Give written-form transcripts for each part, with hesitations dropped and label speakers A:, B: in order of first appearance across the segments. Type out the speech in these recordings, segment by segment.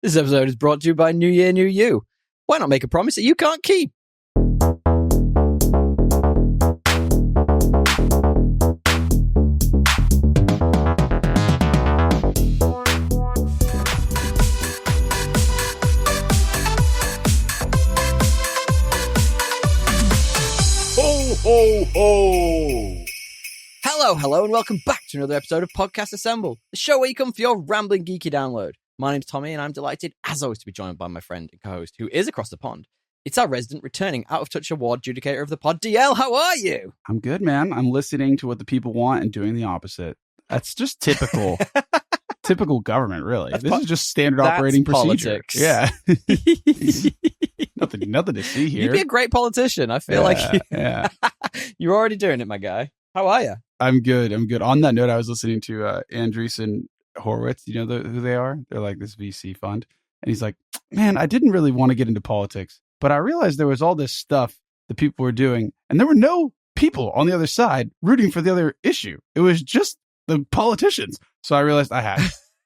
A: This episode is brought to you by New Year, New You. Why not make a promise that you can't keep?
B: Ho, ho, ho!
A: Hello, and welcome back to another episode of Podcast Assemble, the show where you come for your rambling geeky download. My name's Tommy, and I'm delighted, as always, to be joined by my friend and co-host, who is across the pond. It's our resident, returning out-of-touch award adjudicator of the pod, DL. How are you?
B: I'm good, man. I'm listening to what the people want and doing the opposite. That's just typical, typical government, really. This is just standard operating procedure.
A: Politics.
B: Yeah. nothing to see here.
A: You'd be a great politician. I feel like
B: yeah.
A: you're already doing it, my guy. How are you?
B: I'm good. On that note, I was listening to Andreessen Horowitz. You know who they are? They're like this VC fund. And he's like, man, I didn't really want to get into politics, but I realized there was all this stuff that people were doing, and there were no people on the other side rooting for the other issue. It was just the politicians. So I realized I had.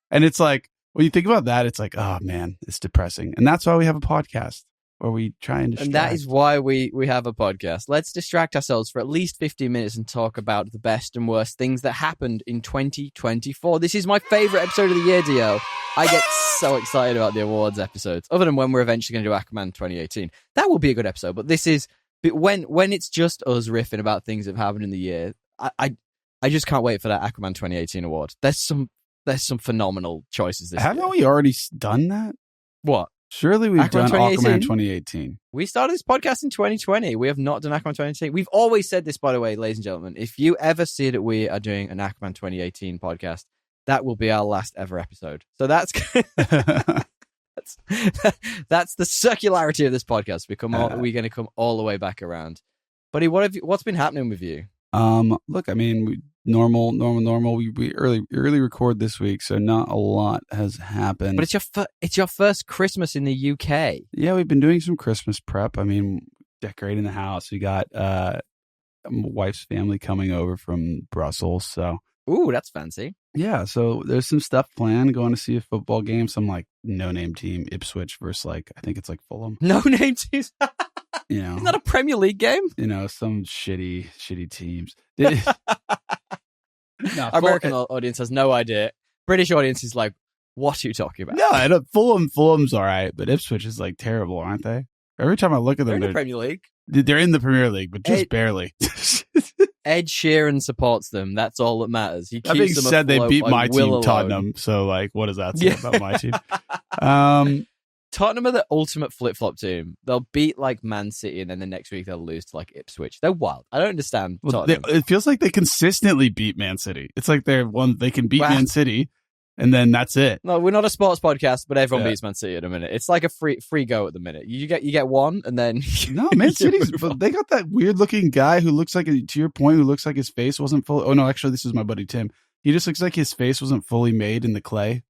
B: And it's like, when you think about that, it's like, oh man, it's depressing. And that's why we have a podcast where we try and distract.
A: And that is why we have a podcast. Let's distract ourselves for at least 15 minutes and talk about the best and worst things that happened in 2024. This is my favorite episode of the year, Dio. I get so excited about the awards episodes, other than when we're eventually going to do Aquaman 2018. That will be a good episode, but this is when it's just us riffing about things that have happened in the year. I just can't wait for that Aquaman 2018 award. There's some phenomenal choices this year.
B: Haven't we already done that?
A: What?
B: Surely we've done
A: 2018?
B: Aquaman 2018.
A: We started this podcast in 2020. We have not done Aquaman 2018. We've always said this, by the way, ladies and gentlemen. If you ever see that we are doing an Aquaman 2018 podcast, that will be our last ever episode. So that's that's the circularity of this podcast. We're going to come all the way back around. Buddy, what's been happening with you?
B: Look, I mean, normal. We early record this week, so not a lot has happened.
A: But it's your first Christmas in the UK.
B: Yeah, we've been doing some Christmas prep. I mean, decorating the house. We got my wife's family coming over from Brussels, so
A: ooh, that's fancy.
B: Yeah, so there's some stuff planned. Going to see a football game, some like no-name team, Ipswich versus like I think it's like Fulham.
A: No-name teams.
B: You know,
A: isn't that a Premier League game?
B: You know, some shitty teams.
A: American audience has no idea. British audience is like, what are you talking about?
B: No, I don't, Fulham's all right, but Ipswich is like terrible, aren't they? Every time I look at them,
A: they're in the Premier League.
B: They're in the Premier League, but just barely.
A: Ed Sheeran supports them. That's all that matters. He keeps
B: that being
A: them
B: said, they beat
A: like
B: my team,
A: alone.
B: Tottenham. So, like, what does that say about my team?
A: Tottenham are the ultimate flip-flop team. They'll beat like Man City, and then the next week they'll lose to like Ipswich. They're wild. I don't understand.
B: Well, it feels like they consistently beat Man City. It's like they can beat Man City, and then that's it.
A: No, we're not a sports podcast, but everyone beats Man City at a minute. It's like a free go at the minute. You get one, and then
B: no, Man City's. But they got that weird-looking guy who looks like, to your point, who looks like his face wasn't full. Oh no, actually, this is my buddy Tim. He just looks like his face wasn't fully made in the clay.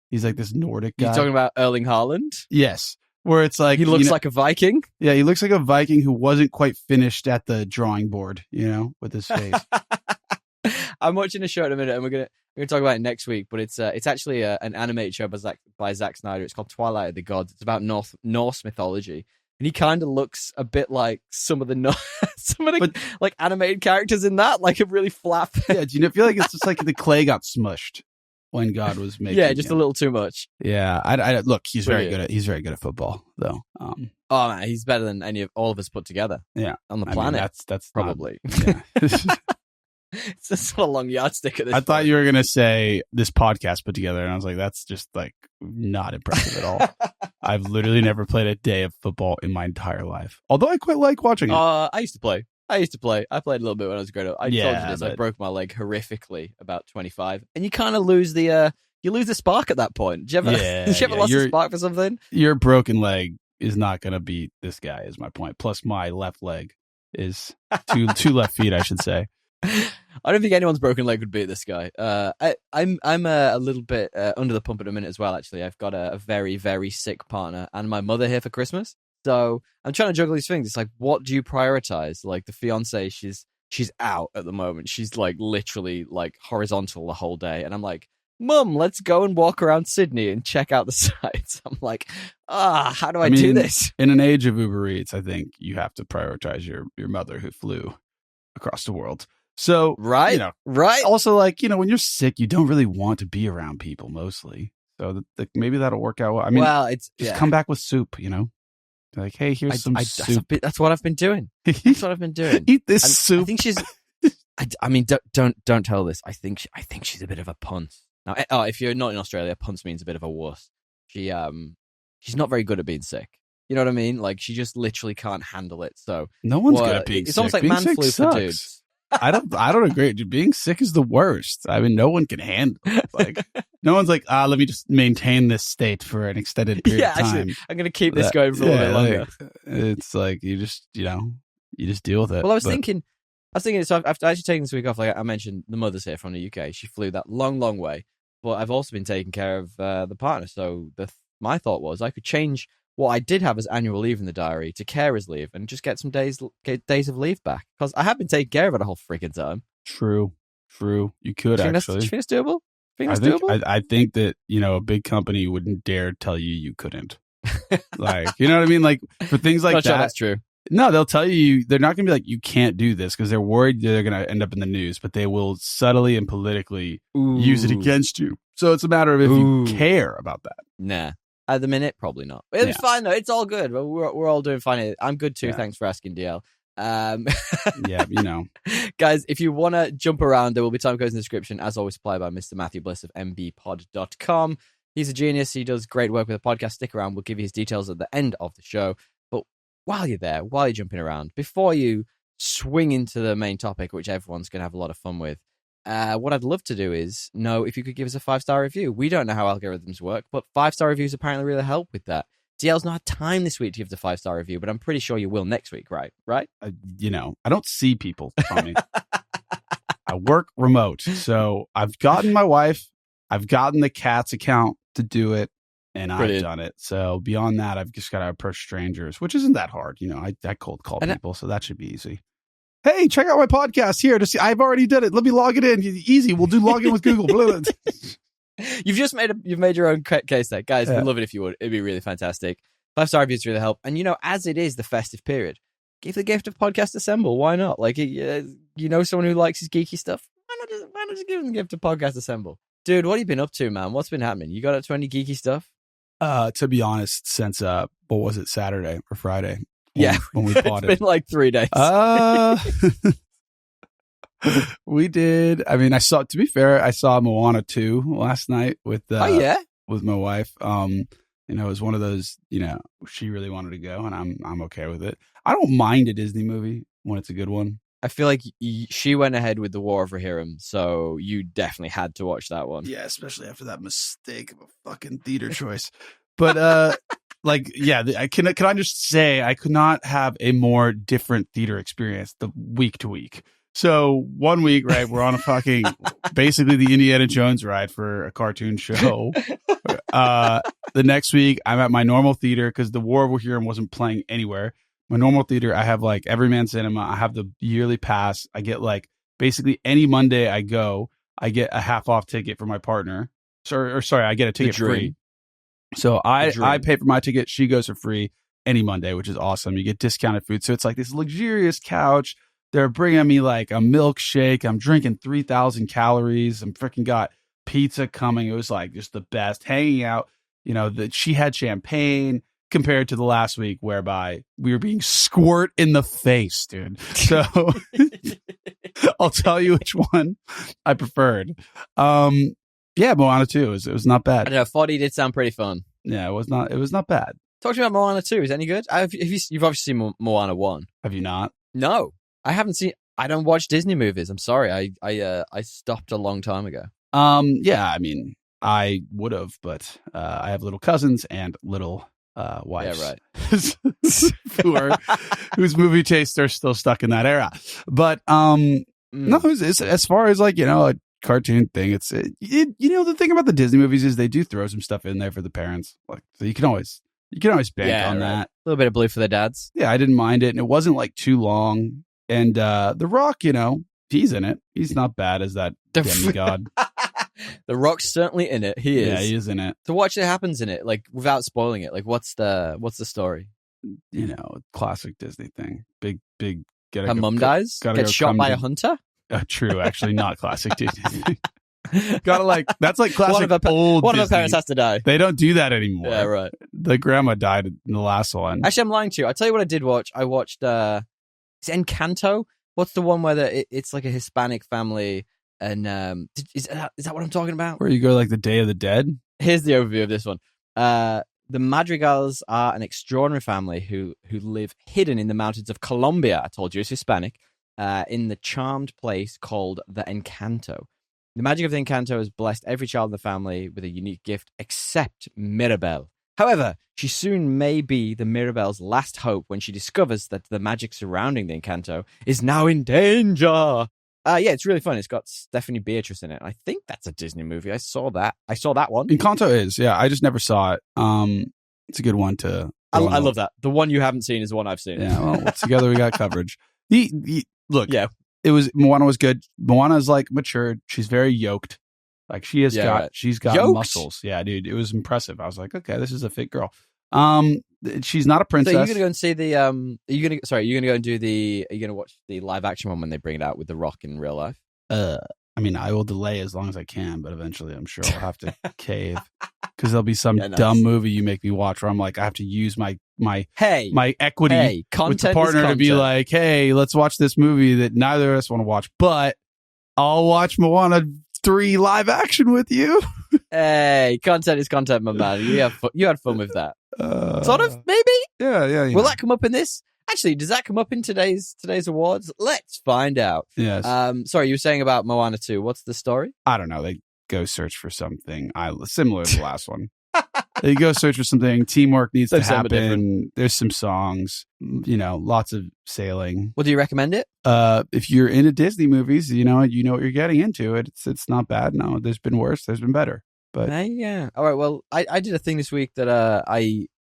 B: He's like this Nordic guy.
A: You're talking about Erling Haaland?
B: Yes. Where it's like...
A: He looks like a Viking?
B: Yeah, he looks like a Viking who wasn't quite finished at the drawing board, with his face.
A: I'm watching a show in a minute, and we're gonna talk about it next week, but it's actually an animated show by Zack Snyder. It's called Twilight of the Gods. It's about Norse mythology. And he kind of looks a bit like some of the like animated characters in that, like a really flat.
B: Yeah, do you feel like it's just like the clay got smushed when God was making?
A: Yeah, just a little too much.
B: Yeah, I look. He's very good at football, though.
A: Oh man, he's better than all of us put together.
B: Yeah,
A: on the planet.
B: Mean, that's
A: probably.
B: Yeah.
A: It's just a long yardstick at this
B: I
A: point.
B: thought you were gonna say this podcast put together, and I was like, that's just like not impressive at all. I've literally never played a day of football in my entire life. Although I quite like watching it.
A: I used to play. I played a little bit when I was growing up. I told you this.
B: But...
A: I broke my leg horrifically about 25, and you kind of lose the spark at that point. Did you ever lost the spark for something?
B: Your broken leg is not gonna beat this guy. Is my point. Plus, my left leg is two left feet, I should say.
A: I don't think anyone's broken leg would beat this guy. I'm a little bit under the pump at a minute as well. Actually, I've got a very, very sick partner and my mother here for Christmas. So I'm trying to juggle these things. It's like, what do you prioritize? Like the fiance, she's out at the moment. She's like literally like horizontal the whole day, and I'm like, Mum, let's go and walk around Sydney and check out the sights. I'm like, how do I do this?
B: In an age of Uber Eats, I think you have to prioritize your mother who flew across the world. So,
A: right.
B: Also, like, when you're sick, you don't really want to be around people mostly. So maybe that'll work out well. I mean,
A: it's
B: just come back with soup, Like, hey, here's some soup.
A: That's what I've been doing. That's what I've been doing.
B: Eat this soup.
A: I think she's. I mean, don't tell this. I think she's a bit of a punce. Now, if you're not in Australia, punce means a bit of a wuss. She's not very good at being sick. You know what I mean? Like, she just literally can't handle it. So
B: no one's good at being sick.
A: It's almost like man flu for dudes.
B: I don't agree. Dude, being sick is the worst. I mean, no one can handle it. Like, no one's like, let me just maintain this state for an extended period of time.
A: Actually, I'm going to keep this going for a little bit longer.
B: It's like you just deal with it.
A: Well, I was thinking, so I've actually taken this week off. Like I mentioned, the mother's here from the UK. She flew that long, long way. But I've also been taking care of the partner. So my thought was I could change what I did have as annual leave in the diary to carer's leave and just get some days of leave back. Because I have been taking care of it the whole freaking time.
B: True. You could actually.
A: Do you think it's doable?
B: I think that, a big company wouldn't dare tell you couldn't. Like, you know what I mean? Like, for things like
A: Not
B: that.
A: sure that's true.
B: No, they'll tell you, they're not going to be like, you can't do this because they're worried they're going to end up in the news, but they will subtly and politically use it against you. So it's a matter of if you care about that.
A: Nah. At the minute, probably not. It's fine, though. It's all good. We're all doing fine. I'm good, too. Yeah. Thanks for asking, DL.
B: Yeah,
A: Guys, if you want to jump around, there will be time codes in the description, as always, supplied by Mr. Matthew Bliss of mbpod.com. He's a genius. He does great work with the podcast. Stick around. We'll give you his details at the end of the show. But while you're there, while you're jumping around, before you swing into the main topic, which everyone's going to have a lot of fun with, what I'd love to do is know if you could give us a 5-star review. We don't know how algorithms work, but 5-star reviews apparently really help with that. DL's not had time this week to give the 5-star review, but I'm pretty sure you will next week, right? I
B: don't see people, Tommy. I work remote, so I've gotten my wife, I've gotten the cat's account to do it, and I've done it. So beyond that, I've just got to approach strangers, which isn't that hard. I cold call people, so that should be easy. Hey, check out my podcast here to see. I've already did it. Let me log it in. Easy. We'll do login with Google.
A: You've made your own case there, guys. We'd love it if you would. It'd be really fantastic. 5-star reviews really help. And as it is the festive period, give the gift of podcast assemble. Why not? Like, someone who likes his geeky stuff. Why not just give them the gift of podcast assemble? Dude, what have you been up to, man? What's been happening? You got up to any geeky stuff?
B: To be honest, since what was it, Saturday or Friday? When we bought
A: it's been like 3 days.
B: We did. I mean, I saw Moana 2 last night with my wife. It was one of those, she really wanted to go, and I'm okay with it. I don't mind a Disney movie when it's a good one.
A: I feel like she went ahead with the War of Rohirrim, so you definitely had to watch that one.
B: Yeah, especially after that mistake of a fucking theater choice. But can I just say I could not have a more different theater experience the week to week. So 1 week, right, we're on a fucking basically the Indiana Jones ride for a cartoon show. The next week, I'm at my normal theater because the War of Rohirrim wasn't playing anywhere. My normal theater, I have like Everyman Cinema. I have the yearly pass. I get like basically any Monday I go, I get a half off ticket for my partner. Sorry, I get a ticket free. So I pay for my ticket. She goes for free any Monday, which is awesome. You get discounted food. So it's like this luxurious couch. They're bringing me like a milkshake. I'm drinking 3,000 calories. I'm freaking got pizza coming. It was like just the best hanging out. That she had champagne compared to the last week whereby we were being squirt in the face, dude. So I'll tell you which one I preferred. Moana 2. It was not bad.
A: I don't know. 40 did sound pretty fun.
B: Yeah, it was not bad.
A: Talk to me about Moana 2. Is it any good? You've obviously seen Moana 1.
B: Have you not?
A: No, I haven't seen. I don't watch Disney movies. I'm sorry. I stopped a long time ago.
B: Yeah, I mean, I would have, but I have little cousins and little wives.
A: Yeah, right.
B: whose movie tastes are still stuck in that era. But no, it's, as far as like a cartoon thing, it's the thing about the Disney movies is they do throw some stuff in there for the parents, like so you can always bank on that.
A: A little bit of blue for the dads.
B: Yeah, I didn't mind it, and it wasn't like too long. And The Rock, he's in it. He's not bad as that demigod.
A: The Rock's certainly in it. He is.
B: Yeah, he is in it.
A: So what actually happens in it? Like, without spoiling it, like, what's the story?
B: You know, classic Disney thing. Big.
A: Her mum dies? Gets shot by a hunter?
B: True, actually, not classic Disney. Gotta that's like classic old
A: One of her
B: Disney.
A: parents has to die.
B: They don't do that anymore.
A: Yeah, right.
B: The grandma died in the last one.
A: Actually, I'm lying to you. I'll tell you what I did watch. I watched, is it Encanto? What's the one where it's like a Hispanic family and, is that what I'm talking about?
B: Where you go like the Day of the Dead?
A: Here's the overview of this one. The Madrigals are an extraordinary family who live hidden in the mountains of Colombia. I told you it's Hispanic. In the charmed place called the Encanto. The magic of the Encanto has blessed every child in the family with a unique gift, except Mirabelle. However, she soon may be the Mirabelle's last hope when she discovers that the magic surrounding the Encanto is now in danger. Yeah, it's really fun. It's got Stephanie Beatrice in it. I think that's a Disney movie. I saw that one.
B: Encanto is, yeah. I just never saw it. It's a good one to.
A: I love that. The one you haven't seen is the one I've seen.
B: Yeah, well, together we got coverage. Look,
A: yeah.
B: Moana was good. Moana's like matured. She's very yoked. Like she's got
A: yoked?
B: muscles. Yeah, dude, it was impressive. I was like, okay, this is a fit girl. She's not a princess.
A: So you're gonna go and see the are you gonna go and do the? Are you gonna watch the live action one when they bring it out with The Rock in real life?
B: I mean, I will delay as long as I can, but eventually I'm sure I'll have to cave because there'll be some dumb movie you make me watch where I'm like, I have to use my equity with the partner to be like, hey, let's watch this movie that neither of us want to watch, but I'll watch Moana 3 live action with you.
A: Hey, content is content, my man. You had fun with that. Sort of, maybe?
B: Yeah.
A: Will that come up in this? Actually, does that come up in today's awards? Let's find out.
B: Yes.
A: Sorry, you were saying about Moana 2. What's the story?
B: I don't know. They go search for something similar to the last one. They go search for something. Teamwork needs to happen. There's some songs, lots of sailing.
A: Well, do you recommend it?
B: If you're into Disney movies, you know what you're getting into. It's not bad. No, there's been worse. There's been better. But
A: yeah. All right. Well, I did a thing this week that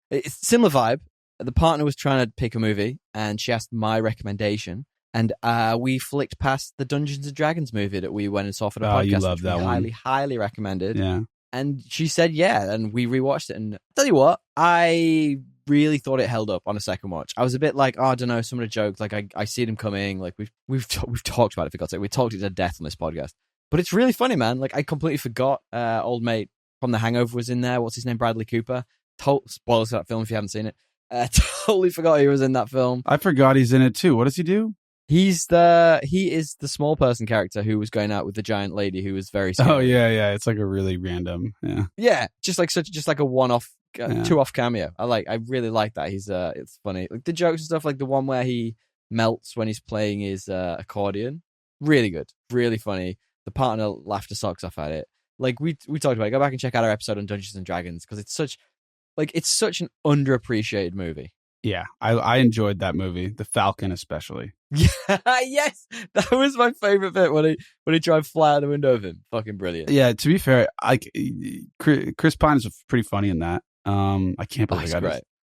A: it's similar vibe. The partner was trying to pick a movie, and she asked my recommendation, and we flicked past the Dungeons and Dragons movie that we went and saw for the podcast.
B: You love that one.
A: Highly recommended.
B: Yeah.
A: And she said, yeah, and we rewatched it. And I'll tell you what, I really thought it held up on a second watch. I was a bit like, I don't know, some of the jokes, like I see them coming. Like we've talked about it, for God's sake. We talked it to death on this podcast. But it's really funny, man. Like I completely forgot old mate from The Hangover was in there. What's his name? Bradley Cooper. Spoilers for that film if you haven't seen it. Totally forgot he was in that film.
B: I forgot he's in it too. What does he do?
A: He is the small person character who was going out with the giant lady who was very scary.
B: Oh yeah. It's like a really random.
A: Yeah. Just like a one-off, two-off cameo. I really like that. It's funny. Like the jokes and stuff, like the one where he melts when he's playing his accordion. Really good. Really funny. The partner laughed her socks off at it. Like we talked about it. Go back and check out our episode on Dungeons and Dragons because it's such an underappreciated movie.
B: Yeah, I enjoyed that movie, The Falcon especially.
A: Yeah, yes, that was my favorite bit when he tried to fly out the window of him. Fucking brilliant.
B: Yeah, to be fair, Chris Pine is pretty funny in that. I can't believe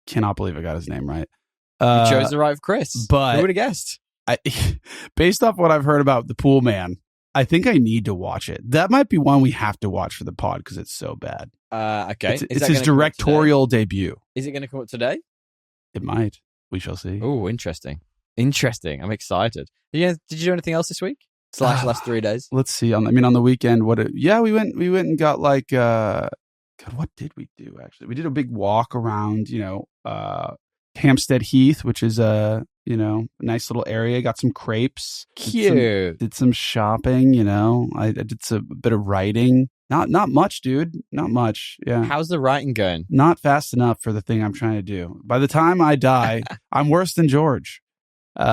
B: cannot believe I got his name right.
A: You chose the right Chris,
B: but
A: who would have guessed?
B: Based off what I've heard about The Pool Man, I think I need to watch it. That might be one we have to watch for the pod because it's so bad.
A: Okay,
B: it's his directorial debut.
A: Is it going to come up today?
B: It might. We shall see.
A: Oh, interesting. I'm excited. Did you do anything else this week? / last 3 days?
B: Let's see. On the weekend, we went and got like, God, what did we do actually? We did a big walk around, Hampstead Heath, which is a nice little area. Got some crepes.
A: Cute.
B: Did some shopping, I did a bit of writing. Not much, dude. Not much. Yeah.
A: How's the writing going?
B: Not fast enough for the thing I'm trying to do. By the time I die, I'm worse than George.
A: Never.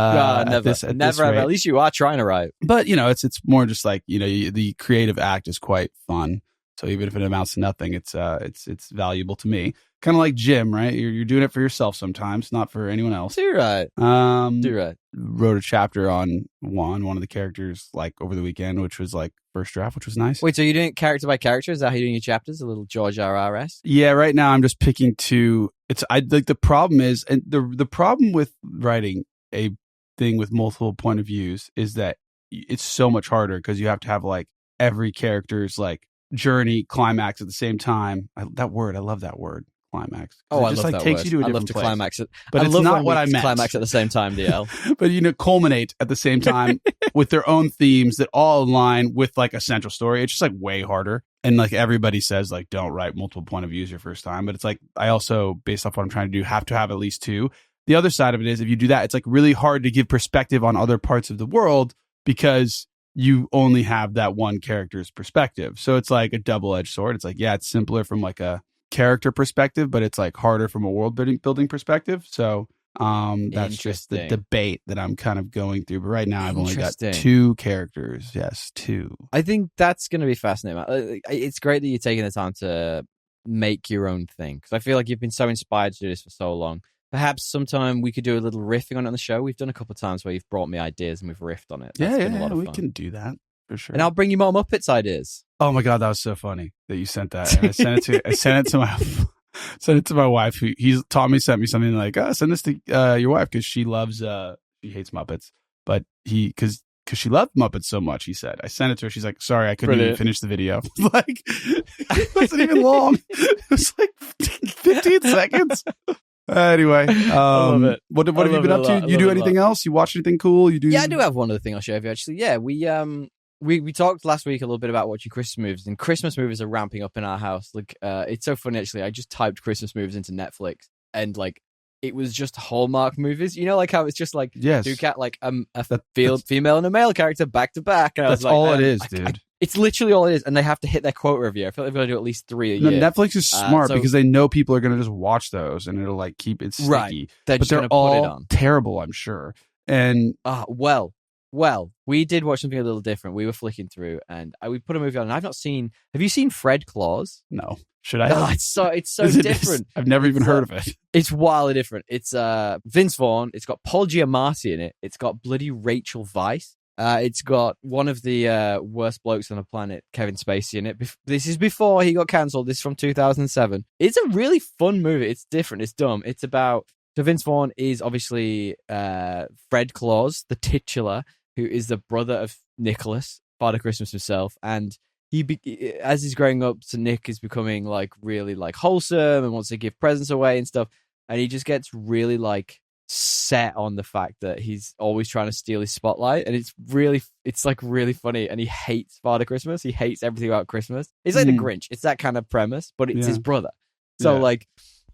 A: At least you are trying to write.
B: But it's more just like the creative act is quite fun. So even if it amounts to nothing, it's valuable to me. Kind of like gym, right? You're doing it for yourself sometimes, not for anyone else.
A: You're right. You're right.
B: Wrote a chapter on one of the characters like over the weekend, which was like first draft, which was nice.
A: Wait, so you're doing it character by character? Is that how you're doing your chapters? A little George R.R.S.?
B: Yeah, right now I'm just picking two. The problem is, and the problem with writing a thing with multiple point of views is that it's so much harder because you have to have like every character's like journey climax at the same time. I love that word, climax.
A: Oh,
B: it just
A: I love that
B: takes
A: word.
B: you to a
A: I
B: different
A: love to
B: place.
A: climax it.
B: But
A: I
B: it's
A: love
B: not
A: when
B: what
A: we
B: I meant.
A: climax at the same time, DL.
B: But culminate at the same time with their own themes that all align with like a central story. It's just like way harder. And like everybody says, like, don't write multiple point of views your first time. But it's like, I also, based off what I'm trying to do, have to have at least two. The other side of it is if you do that, it's like really hard to give perspective on other parts of the world because you only have that one character's perspective. So it's like a double-edged sword. It's like, yeah, it's simpler from like a character perspective, but it's like harder from a world building perspective. So that's just the debate that I'm kind of going through. But right now I've only got two characters. Yes, two.
A: I think that's going to be fascinating. It's great that you're taking the time to make your own thing, because I feel like you've been so inspired to do this for so long. Perhaps sometime we could do a little riffing on it on the show. We've done a couple of times where you've brought me ideas and we've riffed on it. That's been a lot of fun.
B: We can do that for sure.
A: And I'll bring you more Muppets ideas.
B: Oh my god, that was so funny that you sent that. And I sent it to my wife. Tommy sent me something like, send this to your wife because she loves she hates Muppets, but because she loved Muppets so much, he said. I sent it to her. She's like, sorry, I couldn't even finish the video. Like, it wasn't even long. It was like 15 seconds. Anyway, I love it. What have you been up to? You do anything else? You watch anything cool?
A: Yeah, I do have one other thing I'll share with you, actually. Yeah, we talked last week a little bit about watching Christmas movies, and Christmas movies are ramping up in our house. Like, it's so funny, actually. I just typed Christmas movies into Netflix, and like, it was just Hallmark movies. You know, like how it's just like two female and a male character back to back. And
B: that's all it is, dude.
A: It's literally all it is, and they have to hit their quota every year. I feel like they've got to do at least 3 a year.
B: Netflix is smart because they know people are going to just watch those, and it'll like keep it sticky.
A: Right.
B: But they're all terrible, I'm sure. And
A: well, we did watch something a little different. We were flicking through, and we put a movie on. And I've not seen. Have you seen Fred Claus?
B: No. Should I?
A: Oh, it's so different.
B: I've never even heard of it.
A: It's wildly different. It's Vince Vaughn. It's got Paul Giamatti in it. It's got bloody Rachel Weisz. It's got one of the worst blokes on the planet, Kevin Spacey, in it. This is before he got cancelled. This is from 2007. It's a really fun movie. It's different. It's dumb. It's about... So Vince Vaughn is obviously Fred Claus, the titular, who is the brother of Nicholas, Father Christmas himself. And as he's growing up, so Nick is becoming like really like wholesome and wants to give presents away and stuff. And he just gets really like set on the fact that he's always trying to steal his spotlight, and it's like really funny. And he hates Father Christmas. He hates everything about Christmas. It's like the Grinch. It's that kind of premise, but it's his brother. So like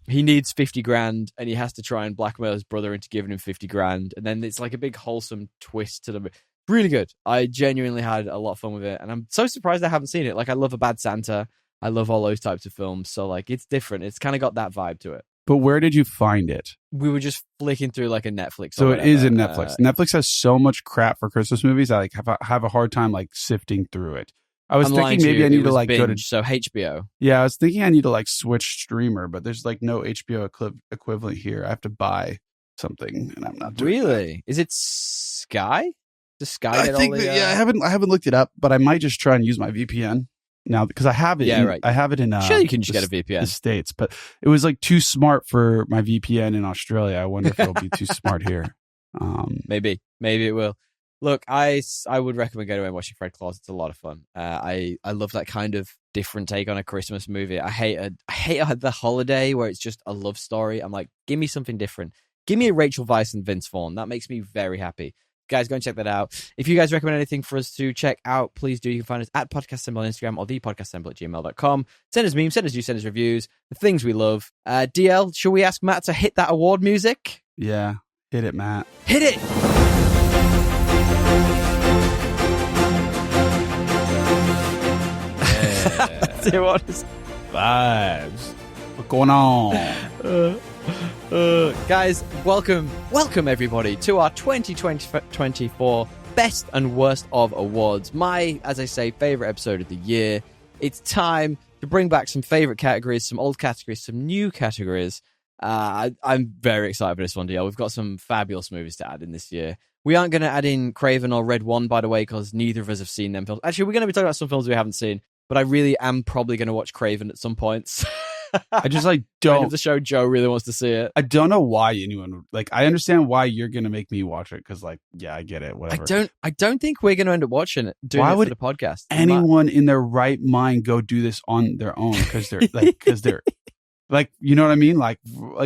A: he needs 50 grand, and he has to try and blackmail his brother into giving him 50 grand. And then it's like a big wholesome twist to the really good. I genuinely had a lot of fun with it, and I'm so surprised I haven't seen it. Like, I love A Bad Santa. I love all those types of films. So like, it's different. It's kind of got that vibe to it.
B: But where did you find it?
A: We were just flicking through like a Netflix.
B: So it is in Netflix. Netflix has so much crap for Christmas movies. I like have a hard time like sifting through it. I was thinking maybe I need to like go to
A: HBO.
B: Yeah, I was thinking I need to like switch streamer, but there's like no HBO equivalent here. I have to buy something, and I'm not doing
A: Really? Is it Sky? Does Sky get
B: all the... Yeah, I haven't looked it up, but I might just try and use my VPN now because I have it. I have it in.
A: Sure, you can just get a VPN.
B: The States, but it was like too smart for my VPN in Australia. I wonder if it'll be too smart here.
A: Maybe it will. Look, I would recommend going away and watching Fred Claus. It's a lot of fun. I love that kind of different take on a Christmas movie. I hate the holiday where it's just a love story. I'm like, give me something different. Give me a Rachel Weisz and Vince Vaughn. That makes me very happy. Guys, go and check that out. If you guys recommend anything for us to check out, please do. You can find us at Podcast Symbol on Instagram or thepodcastsymbol@gmail.com. Send us memes, send us news, send us reviews, the things we love. DL, shall we ask Matt to hit that award music?
B: Yeah, hit it, Matt.
A: Hit it! That's it, what is
B: vibes. What's going on?
A: Guys, welcome everybody to our 2024 Best and Worst of Awards. My, as I say, favorite episode of the year. It's time to bring back some favorite categories, some old categories, some new categories. I'm very excited for this one, DL. We've got some fabulous movies to add in this year. We aren't going to add in Craven or Red One, by the way, because neither of us have seen them films. Actually, we're going to be talking about some films we haven't seen, but I really am probably going to watch Craven at some point.
B: I just like
A: Friend
B: don't.
A: of the show, Joe really wants to see it.
B: I don't know why anyone would like. I understand why you're gonna make me watch it because, like, yeah, I get it. Whatever.
A: I don't think we're going to end up watching it. Doing
B: Why
A: it
B: would
A: for the podcast?
B: anyone in their right mind go do this on their own? Because they're like, you know what I mean? Like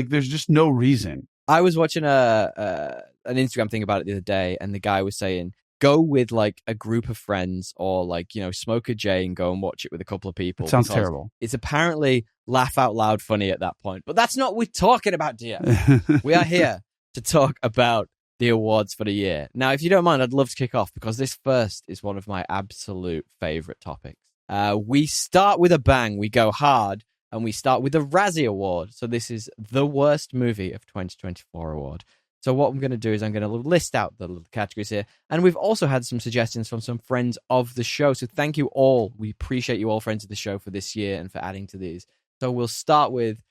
B: there's just no reason.
A: I was watching an Instagram thing about it the other day, and the guy was saying, go with like a group of friends or like, you know, smoke a J and go and watch it with a couple of people.
B: It sounds terrible.
A: It's apparently laugh out loud funny at that point. But that's not what we're talking about, dear. We are here to talk about the awards for the year. Now, if you don't mind, I'd love to kick off because this first is one of my absolute favorite topics. We start with a bang. We go hard. And we start with the Razzie Award. So this is the worst movie of 2024 award. So what I'm going to do is I'm going to list out the little categories here. And we've also had some suggestions from some friends of the show. So thank you all. We appreciate you all, friends of the show, for this year and for adding to these. So we'll start with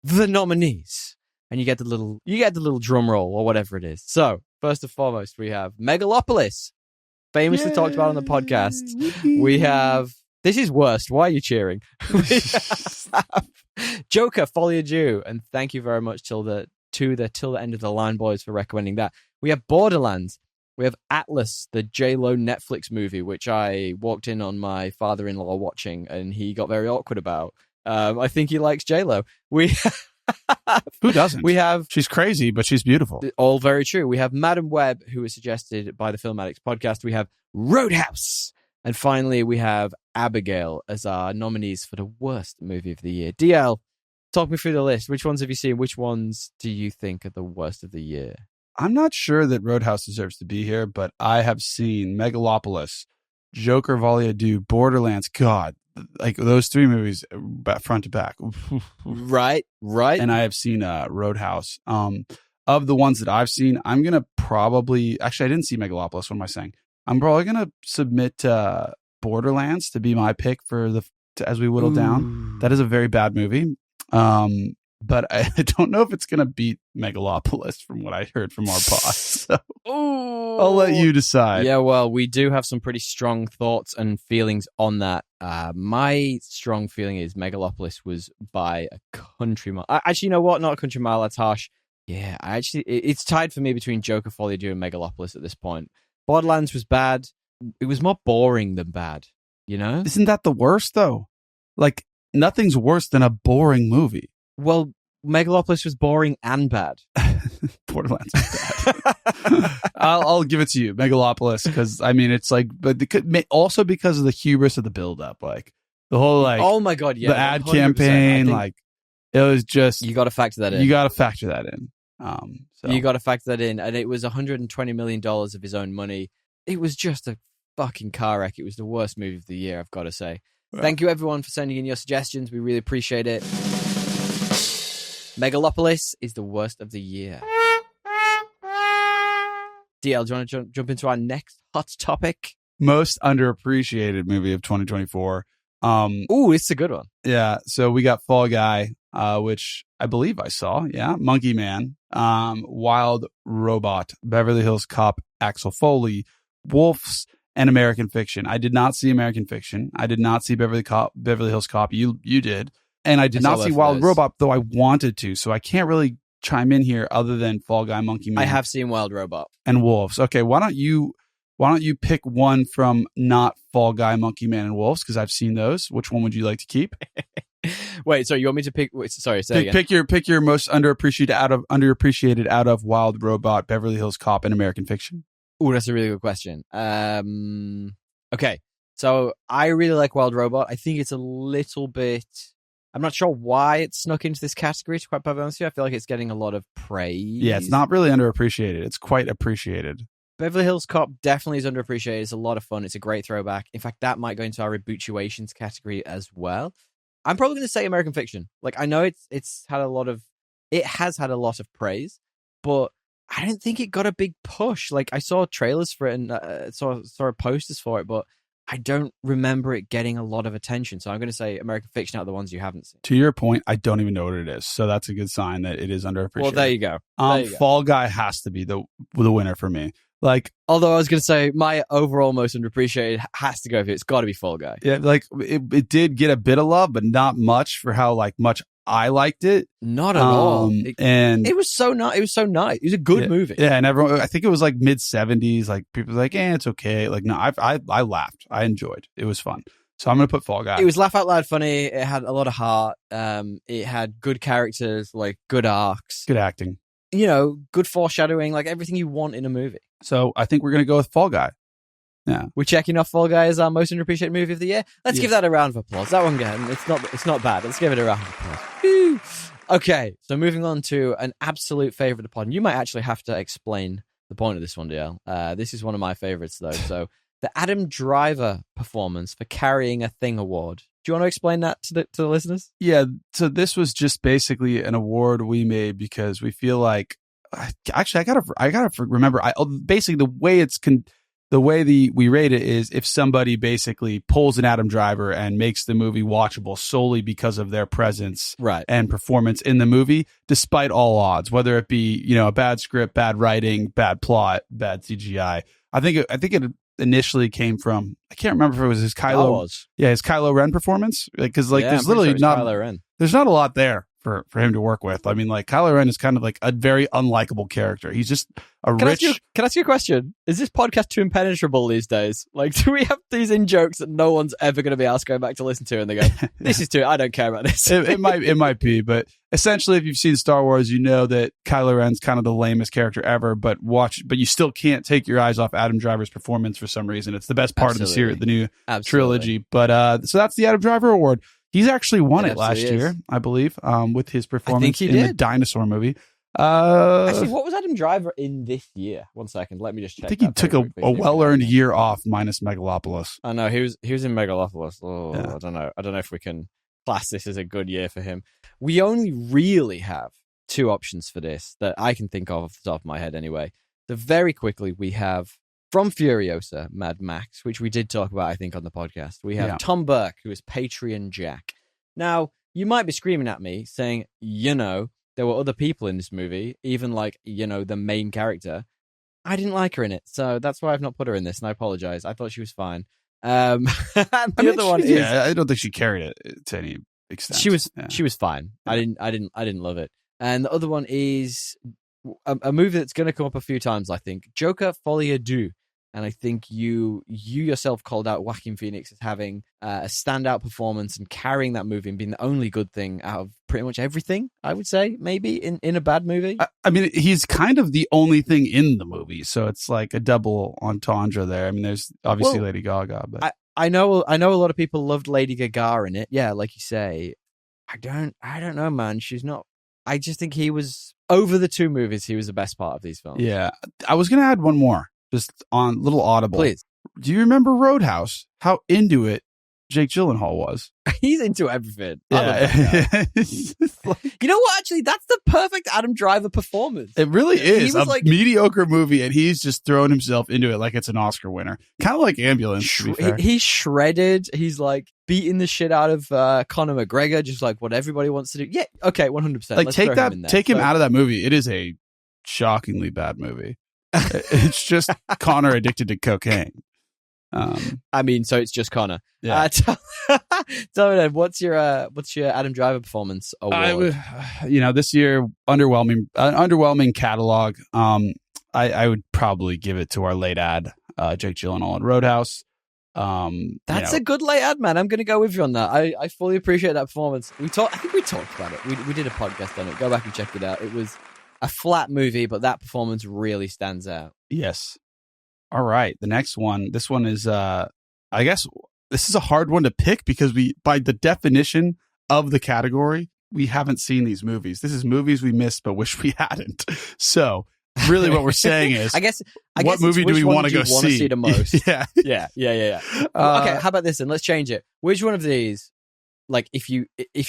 A: the nominees. And you get the little drum roll or whatever it is. So first and foremost, we have Megalopolis, famously talked about on the podcast. We have... This is worst. Why are you cheering? Joker, Folie Dieu, and thank you very much till the end of the line, boys, for recommending that. We have Borderlands. We have Atlas, the J-Lo Netflix movie, which I walked in on my father-in-law watching, and he got very awkward about. I think he likes J-Lo. Who
B: doesn't? She's crazy, but she's beautiful.
A: All very true. We have Madam Web, who was suggested by the Film Addicts podcast. We have Roadhouse. And finally, we have Abigail as our nominees for the worst movie of the year. DL, talk me through the list. Which ones have you seen? Which ones do you think are the worst of the year?
B: I'm not sure that Roadhouse deserves to be here, but I have seen Megalopolis, Joker, Folie Dieu, Borderlands. God, like those three movies front to back.
A: Right.
B: And I have seen Roadhouse. Of the ones that I've seen, I'm going to probably... Actually, I didn't see Megalopolis. What am I saying? I'm probably going to submit Borderlands to be my pick for as we whittle down. That is a very bad movie. But I don't know if it's going to beat Megalopolis from what I heard from our boss. So I'll let you decide.
A: Yeah, well, we do have some pretty strong thoughts and feelings on that. My strong feeling is Megalopolis was by a country mile. Actually, you know what? Not a country mile. That's harsh. Yeah, it's tied for me between Joker, Folie Dieu, and Megalopolis at this point. Borderlands was bad. It was more boring than bad, you know?
B: Isn't that the worst, though? Like, nothing's worse than a boring movie.
A: Well, Megalopolis was boring and bad.
B: Borderlands was bad. I'll give it to you, Megalopolis, because, I mean, it's like, but also because of the hubris of the build-up, like, the whole, like,
A: oh my God, yeah,
B: the ad campaign, like, it was just...
A: You got to factor that in.
B: You got to factor that in. So.
A: You got to factor that in, and it was $120 million of his own money. It was just a fucking car wreck. It was the worst movie of the year, I've got to say. Well, thank you, everyone, for sending in your suggestions. We really appreciate it. Megalopolis is the worst of the year. DL, do you want to jump into our next hot topic?
B: Most underappreciated movie of 2024.
A: Ooh, it's a good one.
B: Yeah, so we got Fall Guy, which I believe I saw. Yeah, Monkey Man, Wild Robot, Beverly Hills Cop, Axel Foley, Wolves, and American Fiction. I did not see American Fiction. I did not see Beverly Hills Cop. You did. And I did not see Wild Robot, though I wanted to. So I can't really chime in here other than Fall Guy, Monkey Man.
A: I have seen Wild Robot.
B: And Wolves. Okay, why don't you pick one from not Fall Guy, Monkey Man, and Wolves? Because I've seen those. Which one would you like to keep?
A: Wait, so you want me to pick? Sorry, say again.
B: Pick your most underappreciated out of Wild Robot, Beverly Hills Cop, and American Fiction.
A: Ooh, that's a really good question. Okay, so I really like Wild Robot. I think it's a little bit... I'm not sure why it snuck into this category, to quite perfectly honest with you. I feel like it's getting a lot of praise.
B: Yeah, it's not really underappreciated. It's quite appreciated.
A: Beverly Hills Cop definitely is underappreciated. It's a lot of fun. It's a great throwback. In fact, that might go into our Rebootuations category as well. I'm probably going to say American Fiction. Like, I know it has had a lot of praise, but I don't think it got a big push. Like, I saw trailers for it and saw posters for it, but I don't remember it getting a lot of attention. So I'm going to say American Fiction out of the ones you haven't seen.
B: To your point, I don't even know what it is. So that's a good sign that it is underappreciated.
A: Well, there you go.
B: Fall Guy has to be the winner for me. Like,
A: although I was going to say my overall most underappreciated has to go for it. It's got to be Fall Guy.
B: Yeah, like it did get a bit of love, but not much for how like much I liked it.
A: Not at all.
B: And
A: it was so nice. It was so nice. It was a good movie.
B: Yeah, and everyone, I think it was like mid 70s. Like people were like, it's okay. Like, no, I laughed. I enjoyed. It was fun. So I'm gonna put Fall Guy.
A: It was laugh out loud funny. It had a lot of heart. It had good characters, like good arcs,
B: good acting.
A: Good foreshadowing, like everything you want in a movie.
B: So I think we're gonna go with Fall Guy. Yeah,
A: we're checking off Fall Guy as our most underappreciated movie of the year. Let's give that a round of applause. That one again, it's not bad. Let's give it a round of applause. Woo! Okay, so moving on to an absolute favorite of the pod. And you might actually have to explain the point of this one, DL. This is one of my favorites, though. So the Adam Driver performance for Carrying a Thing award. Do you want to explain that to the listeners?
B: Yeah. So this was just basically an award we made because we feel like, actually, I gotta remember. Basically the way we rate it is if somebody basically pulls an Adam Driver and makes the movie watchable solely because of their presence and performance in the movie, despite all odds, whether it be, a bad script, bad writing, bad plot, bad CGI. I think it initially came from, I can't remember if it was his Kylo Ren performance. Because there's literally there's not a lot there for him to work with. I mean, like Kylo Ren is kind of like a very unlikable character. He's just Can I
A: ask you a question? Is this podcast too impenetrable these days? Like, do we have these in jokes that no one's ever going to be asked going back to listen to, and they go, "This is too. I don't care about this."
B: it might be, but essentially, if you've seen Star Wars, you know that Kylo Ren's kind of the lamest character ever. But you still can't take your eyes off Adam Driver's performance for some reason. It's the best part of the series, the new trilogy. But so that's the Adam Driver Award. He's actually won it last year, I believe, with his performance in the dinosaur movie.
A: Actually, what was Adam Driver in this year? 1 second, let me just check.
B: I think he took a well-earned year off minus Megalopolis.
A: I know he was in Megalopolis. Oh, yeah. I don't know if we can class this as a good year for him. We only really have two options for this that I can think of off the top of my head anyway. So very quickly, we have from Furiosa, Mad Max, which we did talk about, I think, on the podcast. We have Tom Burke, who is Patreon Jack. Now, you might be screaming at me saying, there were other people in this movie, even like, the main character. I didn't like her in it, so that's why I've not put her in this, and I apologize. I thought she was fine. I
B: don't think she carried it to any extent.
A: She was fine. Yeah. I didn't love it. And the other one is a movie that's going to come up a few times, I think. Joker Folie à Deux. And I think you yourself called out Joaquin Phoenix as having a standout performance and carrying that movie and being the only good thing out of pretty much everything, I would say, maybe, in a bad movie.
B: I mean, he's kind of the only thing in the movie, so it's like a double entendre there. I mean, there's obviously Lady Gaga, but
A: I know a lot of people loved Lady Gaga in it. Yeah, like you say. I don't know, man. She's not. I just think he was, over the two movies, he was the best part of these films.
B: Yeah. I was going to add one more. Just on little audible.
A: Please.
B: Do you remember Roadhouse? How into it Jake Gyllenhaal was?
A: He's into everything.
B: Yeah.
A: You know what? Actually, that's the perfect Adam Driver performance.
B: It really is a mediocre movie, and he's just throwing himself into it like it's an Oscar winner. Kind of like Ambulance, to be fair.
A: He's shredded. He's like beating the shit out of Conor McGregor, just like what everybody wants to do. Yeah, okay, 100%.
B: Like, take him out of that movie. It is a shockingly bad movie. It's just Connor addicted to cocaine.
A: So it's just Connor.
B: Yeah.
A: Tell me then, what's your Adam Driver performance award?
B: This year, underwhelming catalog. I would probably give it to our late ad, Jake Gyllenhaal in Roadhouse.
A: That's a good late ad, man. I'm going to go with you on that. I fully appreciate that performance. I think we talked about it. We did a podcast on it. Go back and check it out. It was a flat movie, but that performance really stands out.
B: Yes. All right. The next one. This one is, I guess this is a hard one to pick because by the definition of the category, we haven't seen these movies. This is movies we missed, but wish we hadn't. So really what we're saying is,
A: I guess
B: what movie do we want to go see
A: the most?
B: Yeah.
A: Okay. How about this then? Let's change it. Which one of these, like if you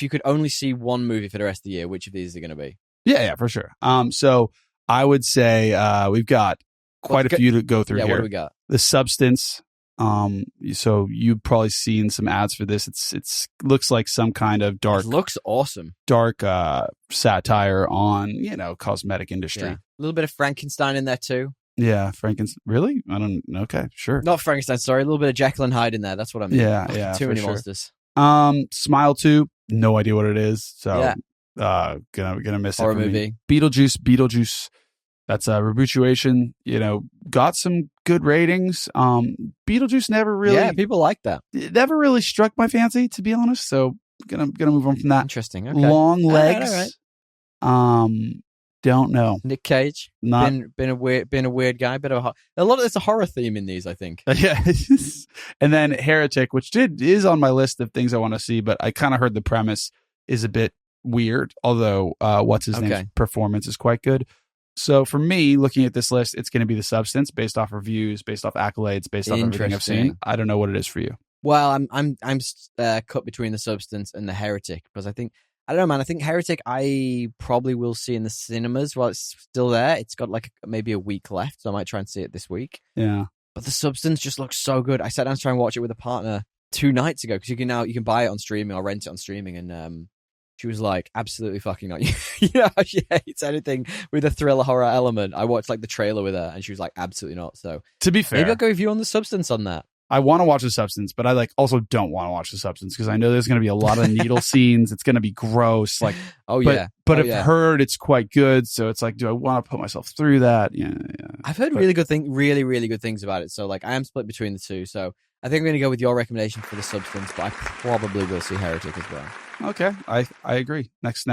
A: could only see one movie for the rest of the year, which of these is it going to be?
B: Yeah, for sure. So I would say we've got quite a few to go through here.
A: What do we got?
B: The Substance. So you've probably seen some ads for this. It's looks like some kind of dark.
A: It looks awesome.
B: Dark satire on cosmetic industry.
A: Yeah. A little bit of Frankenstein in there too.
B: Yeah, Frankenstein. Really? I don't. Okay, sure.
A: Not Frankenstein. Sorry, a little bit of Jekyll and Hyde in there. That's what I mean.
B: Yeah.
A: Too many monsters.
B: Smile 2, no idea what it is. So gonna miss
A: Horror
B: it for
A: movie.
B: me. Beetlejuice. That's Rebootuation. Got some good ratings. Beetlejuice never really,
A: people like that.
B: it never really struck my fancy, to be honest. So gonna move on from that.
A: Interesting. Okay.
B: Long Legs.
A: All right.
B: Don't know.
A: Nick Cage.
B: Not
A: been a weird guy. Bit of a lot of there's a horror theme in these, I think.
B: yeah. And then Heretic, which is on my list of things I want to see, but I kind of heard the premise is a bit weird. Although what's his name's performance is quite good. So for me, looking at this list, it's going to be The Substance, based off reviews, based off accolades, based off everything I've seen. I don't know what it is for you.
A: Well, I'm cut between The Substance and The Heretic, because I don't know, man. I think Heretic I probably will see in the cinemas while it's still there. It's got like maybe a week left, so I might try and see it this week.
B: Yeah.
A: But The Substance just looks so good. I sat down to try and watch it with a partner 2 nights ago, because you can buy it on streaming or rent it on streaming, and she was like, absolutely fucking not. You know how she hates anything with a thriller horror element. I watched like the trailer with her, and she was like, absolutely not. So
B: to be fair,
A: maybe I'll go with you on The Substance on that.
B: I want to watch The Substance, but I also don't want to watch The Substance because I know there's going to be a lot of needle scenes. It's going to be gross. But I've heard it's quite good. So it's like, do I want to put myself through that? Yeah.
A: I've heard really good things about it. So like, I am split between the two. So I think I'm going to go with your recommendation for The Substance, but I probably will see Heretic as well.
B: Okay, I agree. Next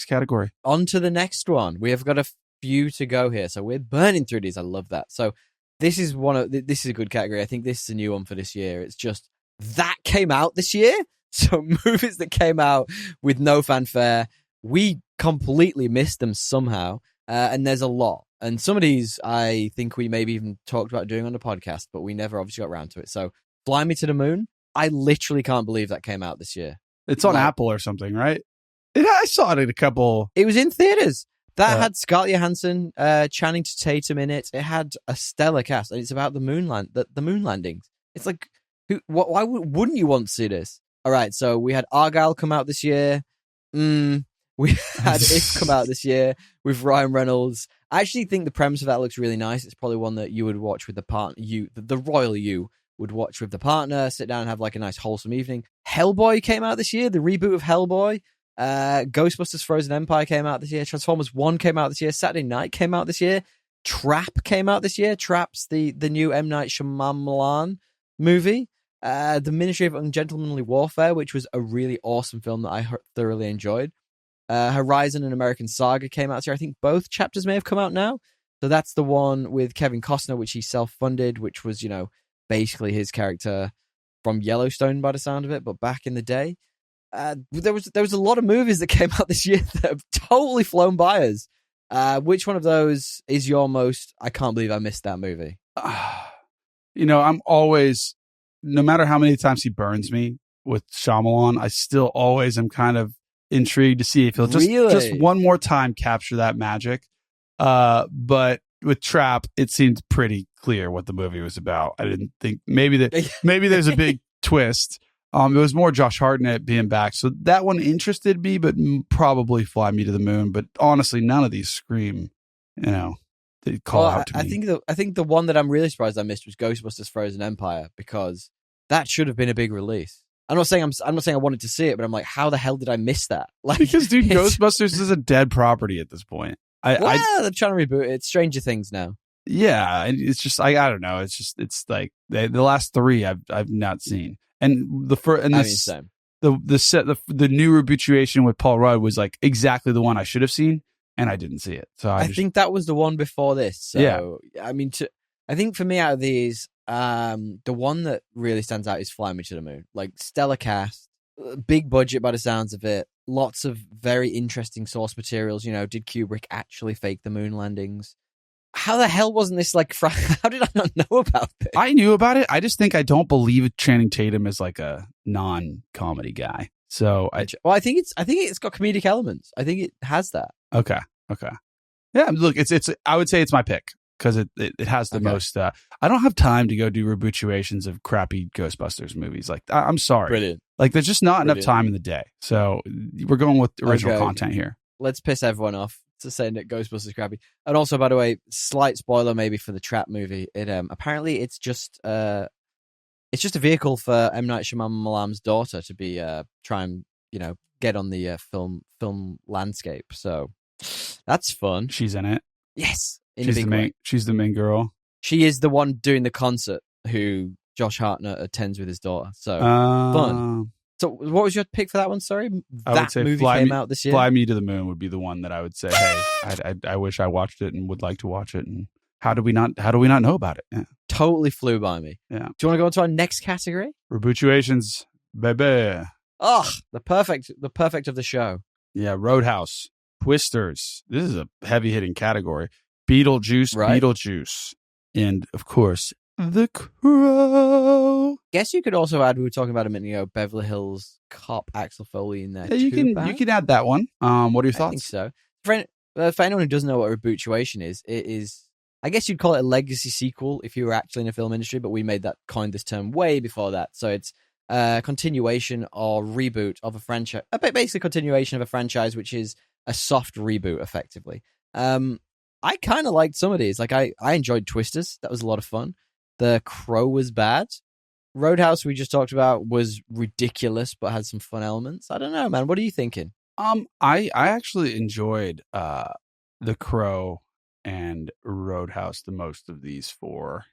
B: category.
A: On to the next one. We have got a few to go here, so we're burning through these. I love that. So this is this is a good category. I think this is a new one for this year. It's just that came out this year. So movies that came out with no fanfare, we completely missed them somehow. And there's a lot. And some of these I think we maybe even talked about doing on the podcast, but we never obviously got around to it. So Fly Me to the Moon. I literally can't believe that came out this year.
B: It's on Apple or something, right? I saw it in a couple.
A: It was in theaters. That had Scarlett Johansson, Channing Tatum in it. It had a stellar cast, and it's about the moon landings. It's like, why wouldn't you want to see this? All right, so we had Argyle come out this year. We had It come out this year with Ryan Reynolds. I actually think the premise of that looks really nice. It's probably one that you would watch with the partner. The royal you would watch with the partner, sit down and have like a nice wholesome evening. Hellboy came out this year, the reboot of Hellboy. Ghostbusters Frozen Empire came out this year. Transformers 1 came out this year. Saturday Night came out this year. Trap came out this year. Trap's the new M. Night Shyamalan movie. The Ministry of Ungentlemanly Warfare, which was a really awesome film that I thoroughly enjoyed. Horizon and American Saga came out this year. I think both chapters may have come out now. So that's the one with Kevin Costner, which he self-funded, which was, basically his character from Yellowstone by the sound of it, but back in the day. There was a lot of movies that came out this year that have totally flown by us. Which one of those is your most, I can't believe I missed that movie?
B: I'm always, no matter how many times he burns me with Shyamalan, I still always am kind of intrigued to see if he'll just one more time capture that magic. But with Trap, it seemed pretty clear what the movie was about. I didn't think maybe there's a big twist. It was more Josh Hartnett being back, so that one interested me, but probably Fly Me to the Moon. But honestly, none of these scream, they call out to me.
A: I think the one that I'm really surprised I missed was Ghostbusters Frozen Empire, because that should have been a big release. I'm not saying I wanted to see it, but I'm like, how the hell did I miss that? Like,
B: because dude, Ghostbusters is a dead property at this point.
A: They're trying to reboot it. It's Stranger Things now.
B: Yeah, it's just I don't know. It's like the last 3 I've not seen, and the new Rebootuation with Paul Rudd was like exactly the one I should have seen, and I didn't see it. So I
A: think that was the one before this. So, yeah, I mean, I think for me out of these, the one that really stands out is Fly Me to the Moon. Like, stellar cast, big budget by the sounds of it. Lots of very interesting source materials. Did Kubrick actually fake the moon landings? How the hell wasn't this like? How did I not know about this?
B: I knew about it. I just think I don't believe Channing Tatum is like a non-comedy guy. So
A: I think it's got comedic elements. I think it has that.
B: Okay. Yeah, look, it's. I would say it's my pick because it has the most. I don't have time to go do Rebootuations of crappy Ghostbusters movies. Like, I'm sorry.
A: Brilliant.
B: Like, there's just not enough time in the day. So we're going with original content here.
A: Let's piss everyone off to saying that Ghostbusters is crappy. And also, by the way, slight spoiler maybe for the Trap movie. It apparently it's just It's just a vehicle for M. Night Shyamalan's daughter to be try and get on the film landscape. So that's fun.
B: She's in it.
A: Yes,
B: She's the main girl.
A: She is the one doing the concert who Josh Hartnett attends with his daughter. So fun. So what was your pick for that one? Sorry,
B: I would say
A: movie came out this year.
B: Fly Me to the Moon would be the one that I would say, hey, I wish I watched it and would like to watch it. And how do we not know about it? Yeah.
A: Totally flew by me.
B: Yeah.
A: Do you want to go on to our next category?
B: Rebootuations, baby.
A: Oh, the perfect of the show.
B: Yeah, Roadhouse, Twisters. This is a heavy hitting category. Beetlejuice,
A: right?
B: Beetlejuice, and of course The Crow.
A: Guess you could also add. We were talking about a minute ago. Beverly Hills Cop, Axel Foley in there.
B: Yeah, you can add that one. What are your thoughts?
A: I think so. For anyone who doesn't know what Rebootuation is, it is. I guess you'd call it a legacy sequel if you were actually in the film industry, but we coined this term way before that. So it's a continuation or reboot of a franchise, basically continuation of a franchise, which is a soft reboot, effectively. I kind of liked some of these. Like I enjoyed Twisters. That was a lot of fun. The Crow was bad. Roadhouse, we just talked about, was ridiculous, but had some fun elements. I don't know, man. What are you thinking?
B: I actually enjoyed The Crow and Roadhouse the most of these four,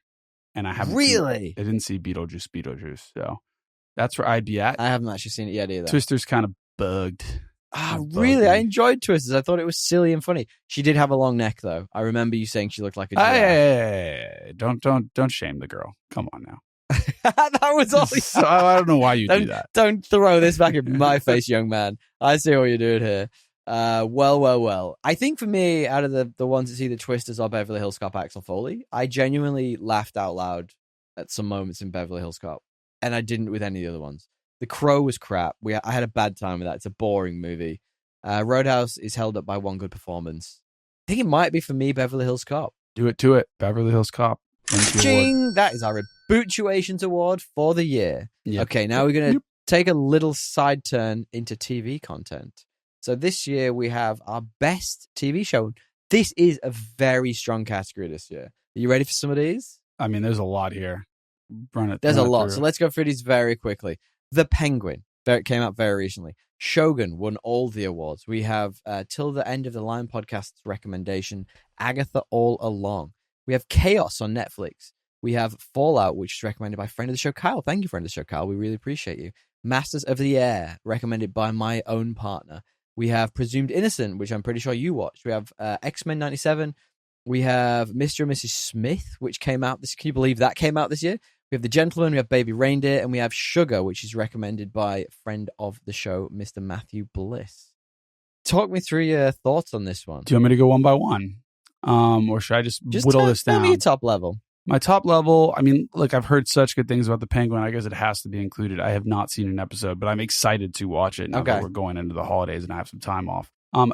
B: and I haven't
A: really.
B: I didn't see Beetlejuice, so that's where I'd be at.
A: I haven't actually seen it yet either.
B: Twister's kind of bugged.
A: Really? I enjoyed Twisters. I thought it was silly and funny. She did have a long neck, though. I remember you saying she looked like a giraffe.
B: Hey, don't shame the girl. Come on now.
A: That was all.
B: So, I don't know why you do that.
A: Don't throw this back in my face, young man. I see what you're doing here. Well. I think for me, out of the ones that see the Twisters or Beverly Hills Cop, Axel Foley, I genuinely laughed out loud at some moments in Beverly Hills Cop, and I didn't with any of the other ones. The Crow was crap. I had a bad time with that. It's a boring movie. Roadhouse is held up by one good performance. I think it might be for me, Beverly Hills Cop.
B: Do it to it, Beverly Hills Cop.
A: Ching! That is our Rebootuations Award for the year. Yep. Okay, now we're going to take a little side turn into TV content. So this year we have our best TV show. This is a very strong category this year. Are you ready for some of these?
B: I mean, there's a lot here.
A: There's a lot. So let's go through these very quickly. The Penguin. It came out very recently. Shogun won all the awards. We have Till the End of the Line podcast's recommendation, Agatha All Along. We have Chaos on Netflix. We have Fallout, which is recommended by friend of the show, Kyle. Thank you, friend of the show, Kyle. We really appreciate you. Masters of the Air, recommended by my own partner. We have Presumed Innocent, which I'm pretty sure you watched. We have X-Men 97. We have Mr. and Mrs. Smith, which came out this. Can you believe that came out this year? We have The Gentleman, we have Baby Reindeer, and we have Sugar, which is recommended by friend of the show, Mr. Matthew Bliss. Talk me through your thoughts on this one.
B: Do you want me to go one by one? Or should I just whittle this down?
A: Tell me your top level.
B: My top level, I mean, look, I've heard such good things about The Penguin. I guess it has to be included. I have not seen an episode, but I'm excited to watch it now that we're going into the holidays and I have some time off.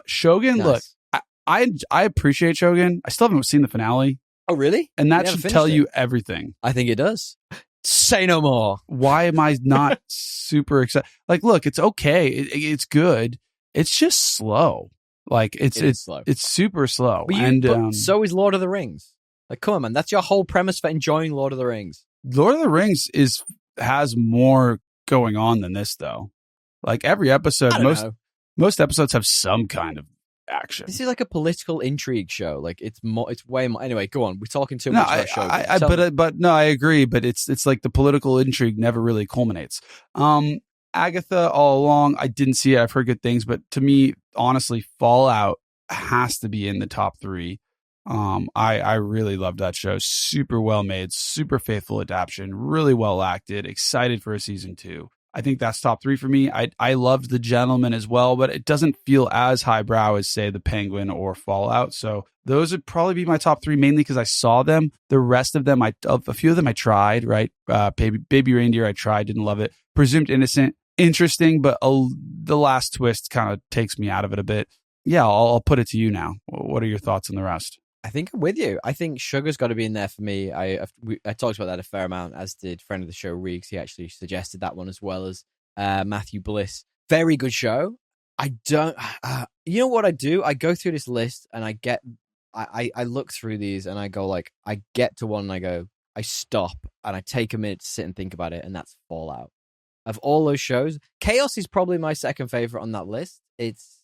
B: Shogun, nice. Look, I appreciate Shogun. I still haven't seen the finale.
A: Oh, really?
B: And that should tell you everything.
A: I think it does. Say no more.
B: Why am I not super excited? Like, look, it's okay. It's good. It's just slow. Like, it's slow. It's super slow.
A: But so is Lord of the Rings. Like, come on, man. That's your whole premise for enjoying Lord of the Rings.
B: Lord of the Rings has more going on than this, though. Like, every episode, most episodes have some kind of action.
A: This is like a political intrigue show. Like it's way more. Anyway, go on. We're talking too much about show.
B: But I agree. But it's like the political intrigue never really culminates. Agatha All Along, I didn't see it. I've heard good things, but to me, honestly, Fallout has to be in the top 3. I really loved that show. Super well made, super faithful adaptation, really well acted. Excited for a season 2. I think that's top 3 for me. I loved The Gentleman as well, but it doesn't feel as highbrow as, say, The Penguin or Fallout. So those would probably be my top 3, mainly because I saw them. The rest of them, a few of them I tried, right? Baby Reindeer, I tried, didn't love it. Presumed Innocent, interesting, but the last twist kind of takes me out of it a bit. Yeah, I'll put it to you now. What are your thoughts on the rest?
A: I think I'm with you. I think Sugar's got to be in there for me. I talked about that a fair amount, as did friend of the show, Riggs. He actually suggested that one as well as Matthew Bliss. Very good show. I don't... you know what I do? I go through this list and I look through these and I go like, I get to one and I go, I stop and I take a minute to sit and think about it, and that's Fallout. Of all those shows, Chaos is probably my second favorite on that list. It's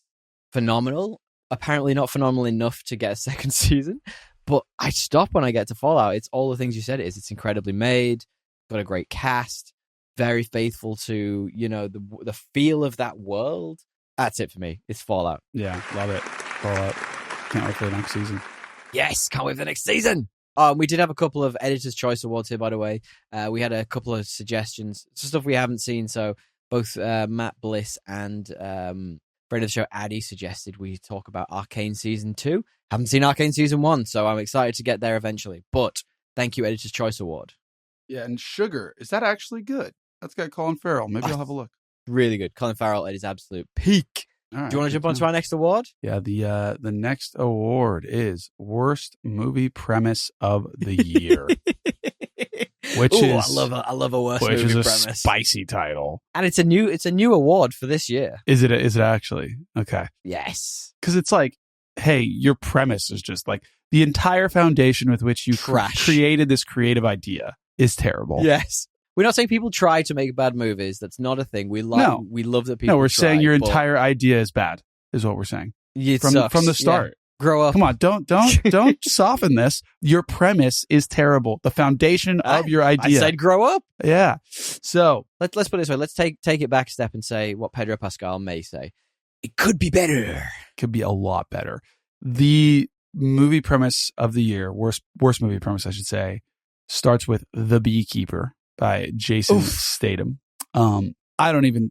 A: phenomenal. Apparently not phenomenal enough to get a second season, but I stop when I get to Fallout. It's all the things you said it is. It's incredibly made, got a great cast, very faithful to, the feel of that world. That's it for me. It's Fallout.
B: Yeah, love it. Fallout. Can't wait for the next season.
A: Yes, can't wait for the next season. We did have a couple of Editor's Choice Awards here, by the way. We had a couple of suggestions, stuff we haven't seen. So both Matt Bliss and friend of the show, Addy, suggested we talk about Arcane Season 2. Haven't seen Arcane Season 1, so I'm excited to get there eventually. But thank you, Editor's Choice Award.
B: Yeah, and Sugar, is that actually good? That's got Colin Farrell. Maybe I'll have a look.
A: Really good. Colin Farrell at his absolute peak.
B: All right,
A: do you want to jump on to our next award?
B: Yeah, the next award is Worst Movie Premise of the Year. Which is
A: I love a worst movie
B: premise. Which
A: is
B: a spicy title.
A: And it's a new award for this year.
B: Is it actually? Okay.
A: Yes.
B: Because it's like, hey, your premise is just like the entire foundation with which you created this creative idea is terrible.
A: Yes. We're not saying people try to make bad movies. That's not a thing. We love that people.
B: No, we're
A: try,
B: saying your entire idea is bad. Is what we're saying from the start.
A: Yeah. Grow up.
B: Come on, don't soften this. Your premise is terrible. The foundation of your idea.
A: I said grow up.
B: Yeah. So
A: let's put it this way. Let's take it back a step and say what Pedro Pascal may say. It could be better.
B: Could be a lot better. The movie premise of the year, worst movie premise, I should say, starts with The Beekeeper by Jason Statham. I don't even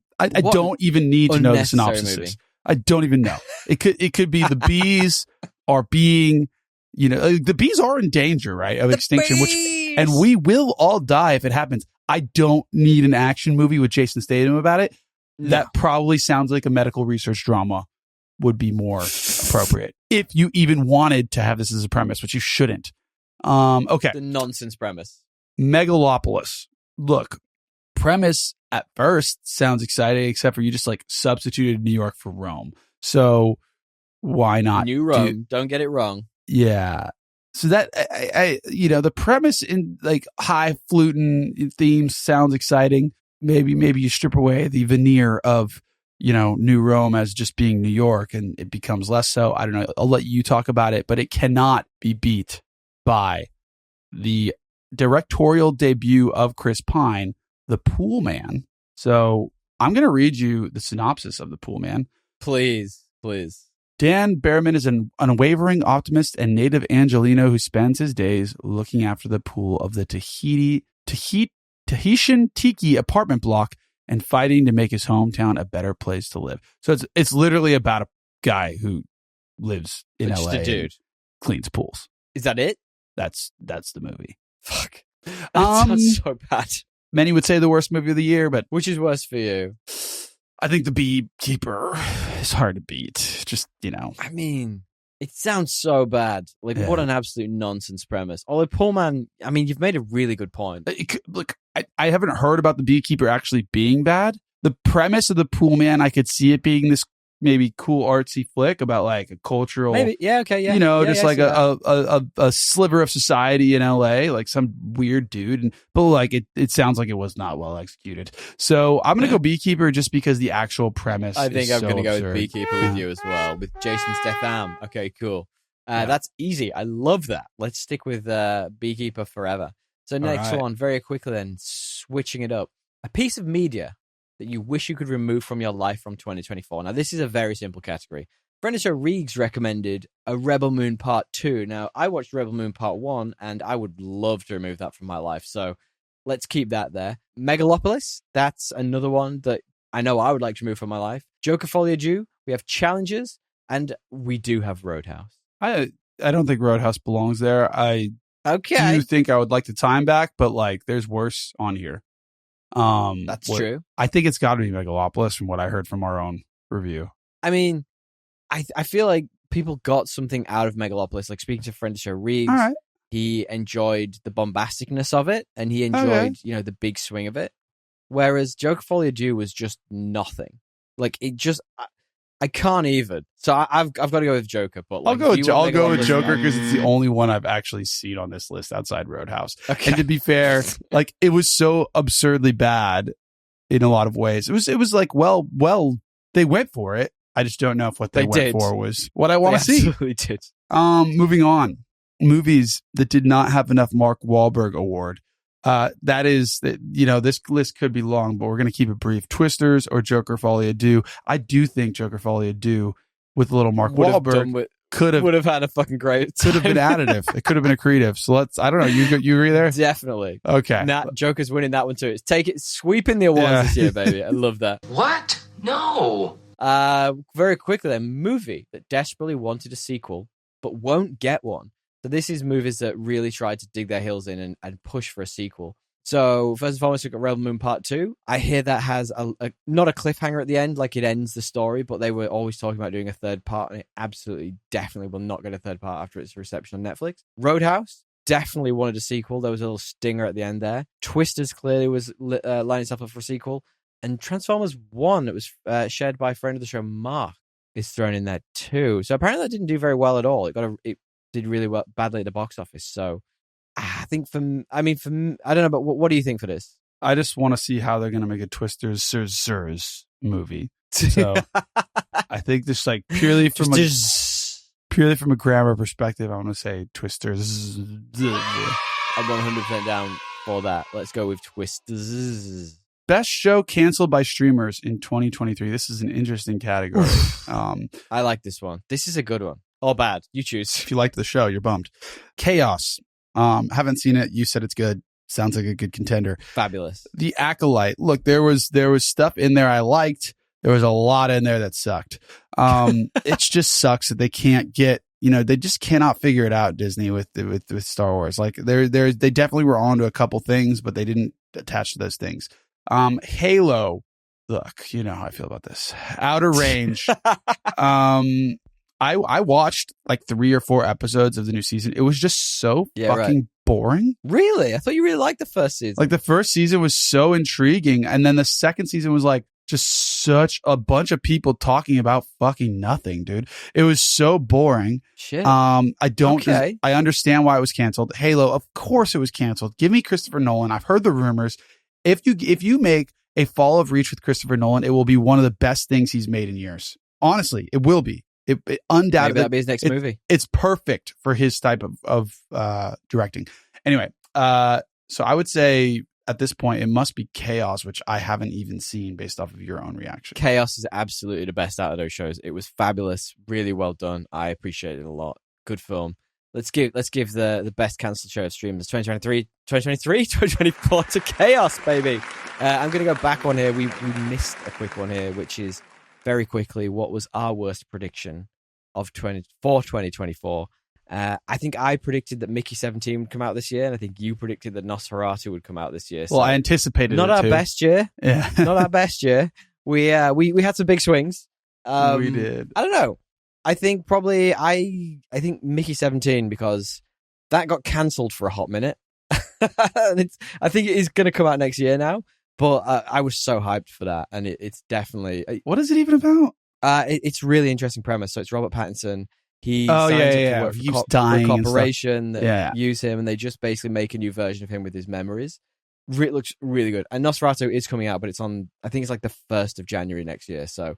B: need to know the synopsis.
A: Movie.
B: I don't even know. It could be the bees are being, the bees are in danger, right, of extinction, and we will all die if it happens. I don't need an action movie with Jason Statham about it. No. That probably sounds like a medical research drama would be more appropriate if you even wanted to have this as a premise, which you shouldn't. Okay.
A: The nonsense premise.
B: Megalopolis. Look, premise at first sounds exciting, except for you just like substituted New York for Rome. So why not?
A: New Rome. Don't get it wrong.
B: Yeah. So that the premise in like highfalutin themes sounds exciting. Maybe you strip away the veneer of New Rome as just being New York, and it becomes less so. I don't know. I'll let you talk about it, but it cannot be beat by the directorial debut of Chris Pine, The Pool Man. So I'm going to read you the synopsis of The Pool Man.
A: Please.
B: Dan Behrman is an unwavering optimist and native Angelino who spends his days looking after the pool of the Tahitian Tiki apartment block and fighting to make his hometown a better place to live. So it's literally about a guy who lives in LA
A: a dude.
B: And cleans pools.
A: Is that it?
B: That's the movie.
A: Fuck. That sounds so bad.
B: Many would say the worst movie of the year, but
A: which is worse for you?
B: I think The Beekeeper is hard to beat. Just,
A: I mean, it sounds so bad. Like, what an absolute nonsense premise. Although, Pool Man, I mean, you've made a really good point.
B: Look, I haven't heard about The Beekeeper actually being bad. The premise of The Pool Man, I could see it being this maybe cool artsy flick about like a cultural,
A: maybe, yeah, okay, yeah,
B: a sliver of society in LA, like some weird dude, but like it sounds like it was not well executed. So I'm gonna go Beekeeper just because the actual premise.
A: I think I'm gonna
B: absurd.
A: go with Beekeeper with you as well, with Jason Statham. Okay, cool. That's easy. I love that. Let's stick with Beekeeper forever. So next one, very quickly then, switching it up. A piece of media that you wish you could remove from your life from 2024. Now, this is a very simple category. Friend of the show Reegs recommended a Rebel Moon Part 2. Now, I watched Rebel Moon Part 1, and I would love to remove that from my life. So let's keep that there. Megalopolis, that's another one that I know I would like to remove from my life. Joker Folia Jew, we have Challenges, and we do have Roadhouse.
B: I don't think Roadhouse belongs there. I do think I would like the time back, but like there's worse on here.
A: That's true.
B: I think it's got to be Megalopolis from what I heard from our own review.
A: I mean, I feel like people got something out of Megalopolis. Like speaking to friend of the show Reeves, he enjoyed the bombasticness of it, and he enjoyed the big swing of it. Whereas Joker Folia Jew was just nothing. Like it just I can't even. So I've got to go with Joker. But
B: I'll
A: like,
B: go.
A: if you want to
B: I'll go with
A: on
B: Joker
A: this
B: because it's the only one I've actually seen on this list outside Roadhouse.
A: Okay.
B: And to be fair, like it was so absurdly bad in a lot of ways. It was like, well, they went for it. I just don't know if what they went for was what I want to see.
A: Absolutely did.
B: Moving on, movies that did not have enough Mark Wahlberg award. That is, you know, this list could be long, but we're going to keep it brief. Twisters or Joker Folie à Deux. I do think Joker Folie à Deux with a little Mark Wahlberg would have
A: had a fucking great time.
B: Could have been additive. It could have been accretive. So I don't know. You agree there?
A: Definitely.
B: Okay.
A: Joker's winning that one too. Sweeping the awards this year, baby. I love that.
C: What? No.
A: Very quickly then, movie that desperately wanted a sequel but won't get one. So this is movies that really tried to dig their heels in and push for a sequel. So first and foremost, we've got Rebel Moon Part 2. I hear that has not a cliffhanger at the end, like it ends the story, but they were always talking about doing a third part, and it absolutely, definitely will not get a third part after its reception on Netflix. Roadhouse definitely wanted a sequel. There was a little stinger at the end there. Twisters clearly was lining itself up for a sequel. And Transformers 1, it was shared by a friend of the show, Mark, is thrown in there too. So apparently that didn't do very well at all. It did really well, badly at the box office. So I think I don't know, but what do you think for this?
B: I just want to see how they're going to make a Twisters movie. So I think this, like, purely from a grammar perspective, I want to say Twisters.
A: I'm 100% down for that. Let's go with Twisters.
B: Best show canceled by streamers in 2023. This is an interesting category.
A: I like this one. This is a good one. Or bad. You choose.
B: If you liked the show, you're bummed. Chaos. Haven't seen it. You said it's good. Sounds like a good contender.
A: Fabulous.
B: The Acolyte. Look, there was stuff in there I liked. There was a lot in there that sucked. It just sucks that they can't get, they just cannot figure it out, Disney, with Star Wars. Like they definitely were on to a couple things, but they didn't attach to those things. Halo. Look, you know how I feel about this. Outer Range. I watched like 3 or 4 episodes of the new season. It was just so fucking boring.
A: Really? I thought you really liked the first season.
B: Like the first season was so intriguing. And then the second season was like just such a bunch of people talking about fucking nothing, dude. It was so boring.
A: Shit.
B: I understand why it was canceled. Halo, of course it was canceled. Give me Christopher Nolan. I've heard the rumors. If you make a Fall of Reach with Christopher Nolan, it will be one of the best things he's made in years. Honestly, it will be. It undoubtedly,
A: maybe that'll be his next movie.
B: It's perfect for his type of directing. Anyway, so I would say at this point it must be Chaos, which I haven't even seen based off of your own reaction.
A: Chaos is absolutely the best out of those shows. It was fabulous, really well done. I appreciate it a lot. Good film. Let's give the best cancelled show of streamers 2024 to Chaos, baby. I'm going to go back one here. We missed a quick one here, which is very quickly, what was our worst prediction of 2024? I think I predicted that Mickey 17 would come out this year, and I think you predicted that Nosferatu would come out this year. So
B: well, I anticipated
A: not
B: it
A: our
B: too.
A: best year.
B: Yeah.
A: Not our best year. We had some big swings.
B: We did.
A: I don't know. I think probably I think Mickey 17, because that got cancelled for a hot minute. I think it is going to come out next year now. But I was so hyped for that, and it's definitely...
B: What is it even about?
A: It's really interesting premise. So it's Robert Pattinson. He
B: signs
A: up to work
B: He's
A: for
B: dying
A: a corporation that
B: Yeah.
A: use him, and they just basically make a new version of him with his memories. It looks really good. And Nosferatu is coming out, but it's on... I think it's like the 1st of January next year. So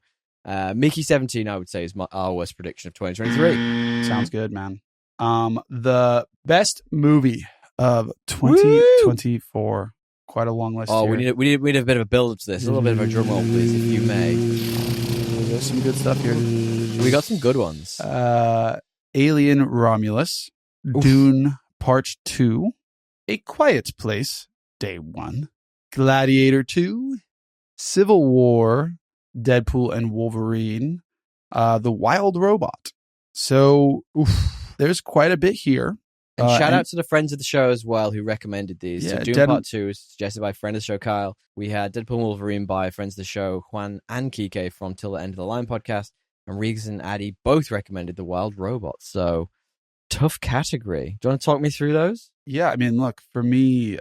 A: Mickey 17, I would say, is our worst prediction of 2023.
B: Sounds good, man. The best movie of 2024...
A: Woo!
B: Quite a long list.
A: Oh,
B: here.
A: we need a bit of a build up to this. A little bit of a drum roll, please, if you may.
B: There's some good stuff here.
A: We got some good ones.
B: Alien Romulus,
A: Oof.
B: Dune Part 2, A Quiet Place, Day 1, Gladiator 2, Civil War, Deadpool and Wolverine, The Wild Robot. So there's quite a bit here.
A: And shout out to the friends of the show as well who recommended these.
B: Yeah,
A: so Dune Part 2 is suggested by a friend of the show, Kyle. We had Deadpool and Wolverine by friends of the show, Juan and Kike from Till the End of the Line podcast. And Riggs and Addy both recommended The Wild Robot. So, tough category. Do you want to talk me through those?
B: Yeah, I mean, look, for me,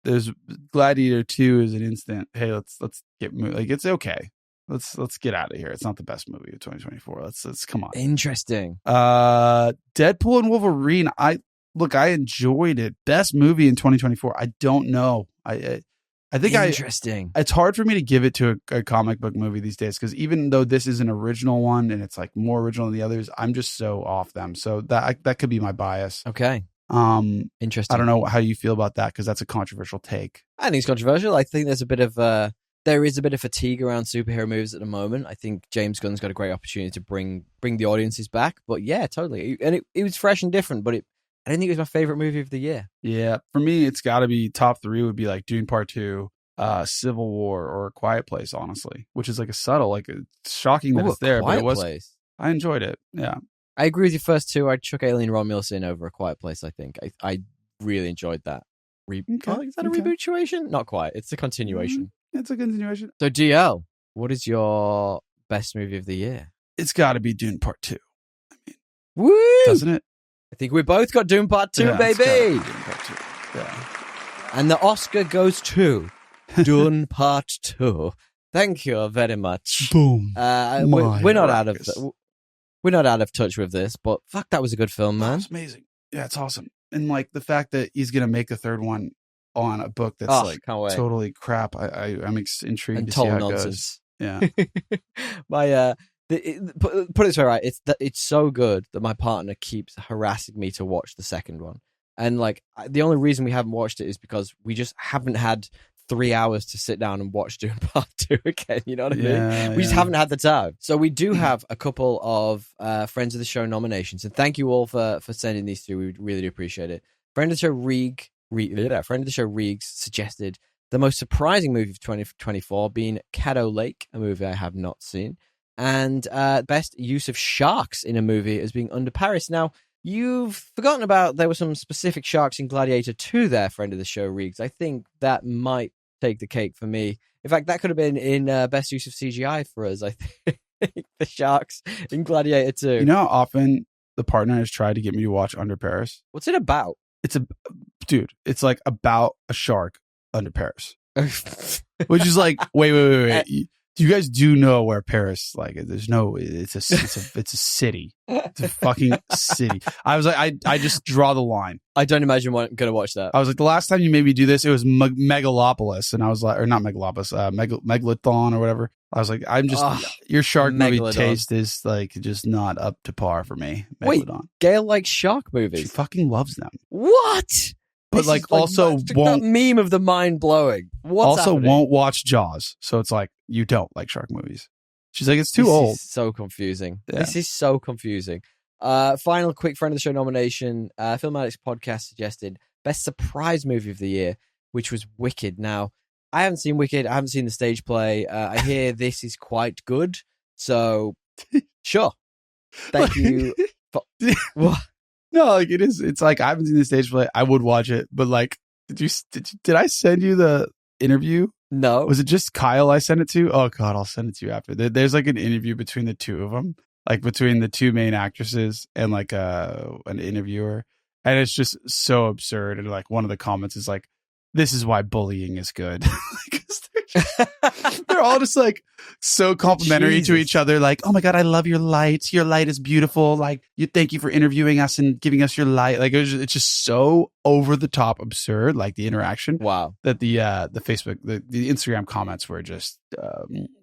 B: there's Gladiator 2 is an instant, hey, let's get moving. Like, it's okay. Let's get out of here. It's not the best movie of 2024. Let's come on.
A: Interesting.
B: Deadpool and Wolverine. I enjoyed it. Best movie in 2024. I don't know. I think
A: Interesting.
B: It's hard for me to give it to a comic book movie these days because even though this is an original one and it's like more original than the others, I'm just so off them. So that could be my bias.
A: Okay. Interesting.
B: I don't know how you feel about that because that's a controversial take.
A: I think it's controversial. I think there's a bit of there is a bit of fatigue around superhero movies at the moment. I think James Gunn's got a great opportunity to bring the audiences back. But yeah, totally. And it was fresh and different, but I didn't think it was my favorite movie of the year. Yeah.
B: For me, it's got to be top 3 would be like Dune Part 2, Civil War, or A Quiet Place, honestly, which is like a subtle, like it's shocking that it's there, but it was. Place. I enjoyed it. Yeah.
A: I agree with you first two. I'd chuck Alien Romulus in over A Quiet Place, I think. I really enjoyed that. Is that a rebootuation? Not quite. It's a continuation.
B: It's a continuation.
A: So, DL, what is your best movie of the year?
B: It's got to be Dune Part 2. I mean,
A: woo!
B: Doesn't it?
A: I think we both got Dune Part 2,
B: yeah,
A: baby!
B: Dune Part 2. Yeah.
A: And the Oscar goes to Dune Part 2. Thank you very much.
B: Boom.
A: We're not out of touch with this, but fuck, that was a good film, man.
B: It's amazing. Yeah, it's awesome. And like the fact that he's gonna make a third one on a book that's totally crap. I'm intrigued
A: and
B: to see how
A: nonsense.
B: It goes. Yeah.
A: Put it this way, right? It's so good that my partner keeps harassing me to watch the second one, and like the only reason we haven't watched it is because we just haven't had 3 hours to sit down and watch Dune Part 2 again. You know what I mean? We just haven't had the time. So we do have a couple of friends of the show nominations, and thank you all for sending these through. We really do appreciate it. Friend of the show friend of the show Reegs suggested the most surprising movie of 2024 being Caddo Lake, a movie I have not seen. And best use of sharks in a movie as being Under Paris. Now, you've forgotten about there were some specific sharks in Gladiator 2 there, friend of the show, Reegs. I think that might take the cake for me. In fact, that could have been in best use of CGI for us, I think. The sharks in Gladiator 2.
B: You know how often the partner has tried to get me to watch Under Paris?
A: What's it about?
B: It's like about a shark under Paris. Which is like, wait. You guys do know where Paris, like, there's no, it's a city. It's a fucking city. I was like, I just draw the line.
A: I don't imagine I'm going to watch that.
B: I was like, the last time you made me do this, it was Megalopolis. And I was like, or not Megalopolis, Megalodon or whatever. I was like, your shark movie taste is like just not up to par for me. Megalodon.
A: Wait, Gail likes shark movies?
B: She fucking loves them.
A: What?
B: But this like also won't
A: meme of the mind blowing.
B: Won't watch Jaws, so it's like you don't like shark movies. She's like, it's too old.
A: This is so confusing. Yeah. This is so confusing. Final quick friend of the show nomination. Film Addicts Podcast suggested best surprise movie of the year, which was Wicked. Now, I haven't seen Wicked. I haven't seen the stage play. I hear this is quite good. So, sure. Thank you. What?
B: No, like it is. It's like I haven't seen the stage play. I would watch it, but like, did I send you the interview?
A: No.
B: Was it just Kyle I sent it to? Oh God, I'll send it to you after. There's like an interview between the two of them, like between the two main actresses and like an interviewer, and it's just so absurd. And like one of the comments is like, "This is why bullying is good." They're all just like so complimentary to each other. Like, oh my God, I love your light. Your light is beautiful. Like, thank you for interviewing us and giving us your light. Like, it's just so over the top absurd. Like the interaction.
A: Wow.
B: That the Facebook, the Instagram comments were just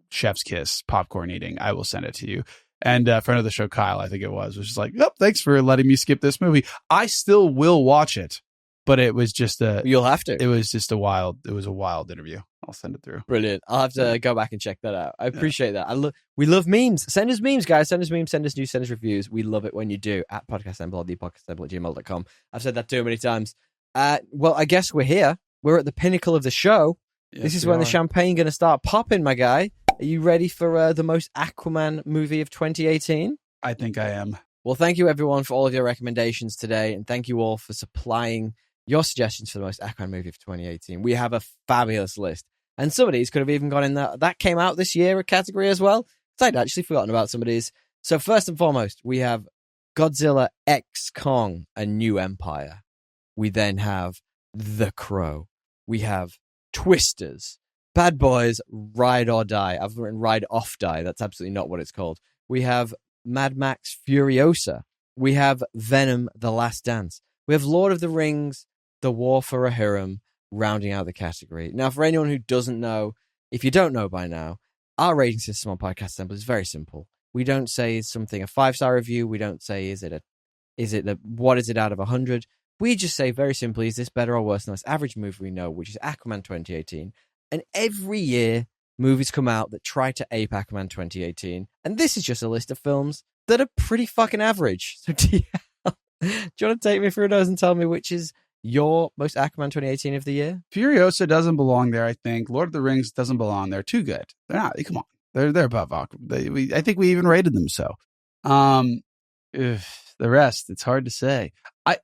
B: chef's kiss, popcorn eating. I will send it to you. And friend of the show, Kyle, I think it was just like, oh, thanks for letting me skip this movie. I still will watch it. But it was just
A: you'll have to.
B: It was just a wild interview. I'll send it through.
A: Brilliant. I'll have to go back and check that out. I appreciate that. We love memes. Send us memes, guys. Send us memes, send us news, send us reviews. We love it when you do at podcastemble, thepodcastemble@gmail.com. I've said that too many times. Well, I guess we're here. We're at the pinnacle of the show. Yes, this is when the champagne going to start popping, my guy. Are you ready for the most Aquaman movie of 2018?
B: I think I am.
A: Well, thank you everyone for all of your recommendations today. And thank you all for supplying your suggestions for the most Aquaman movie of 2018. We have a fabulous list. And some of these could have even gone in that came out this year a category as well. So I'd actually forgotten about some of these. So first and foremost, we have Godzilla X Kong, A New Empire. We then have The Crow. We have Twisters. Bad Boys, Ride or Die. I've written Ride Off Die. That's absolutely not what it's called. We have Mad Max Furiosa. We have Venom, The Last Dance. We have Lord of the Rings, The War for Rohirrim, rounding out the category. Now, for anyone who doesn't know, if you don't know by now, our rating system on Podcast Assemble is very simple. We don't say is something a 5-star review. We don't say what is it out of 100. We just say very simply, is this better or worse than this average movie we know, which is Aquaman 2018. And every year, movies come out that try to ape Aquaman 2018. And this is just a list of films that are pretty fucking average. So do you want to take me through those and tell me which is your most Aquaman 2018 of the year?
B: Furiosa doesn't belong there, I think. Lord of the Rings doesn't belong there. Too good. They're not. Come on. They're above Aquaman. I think we even rated them so. The rest, it's hard to say. I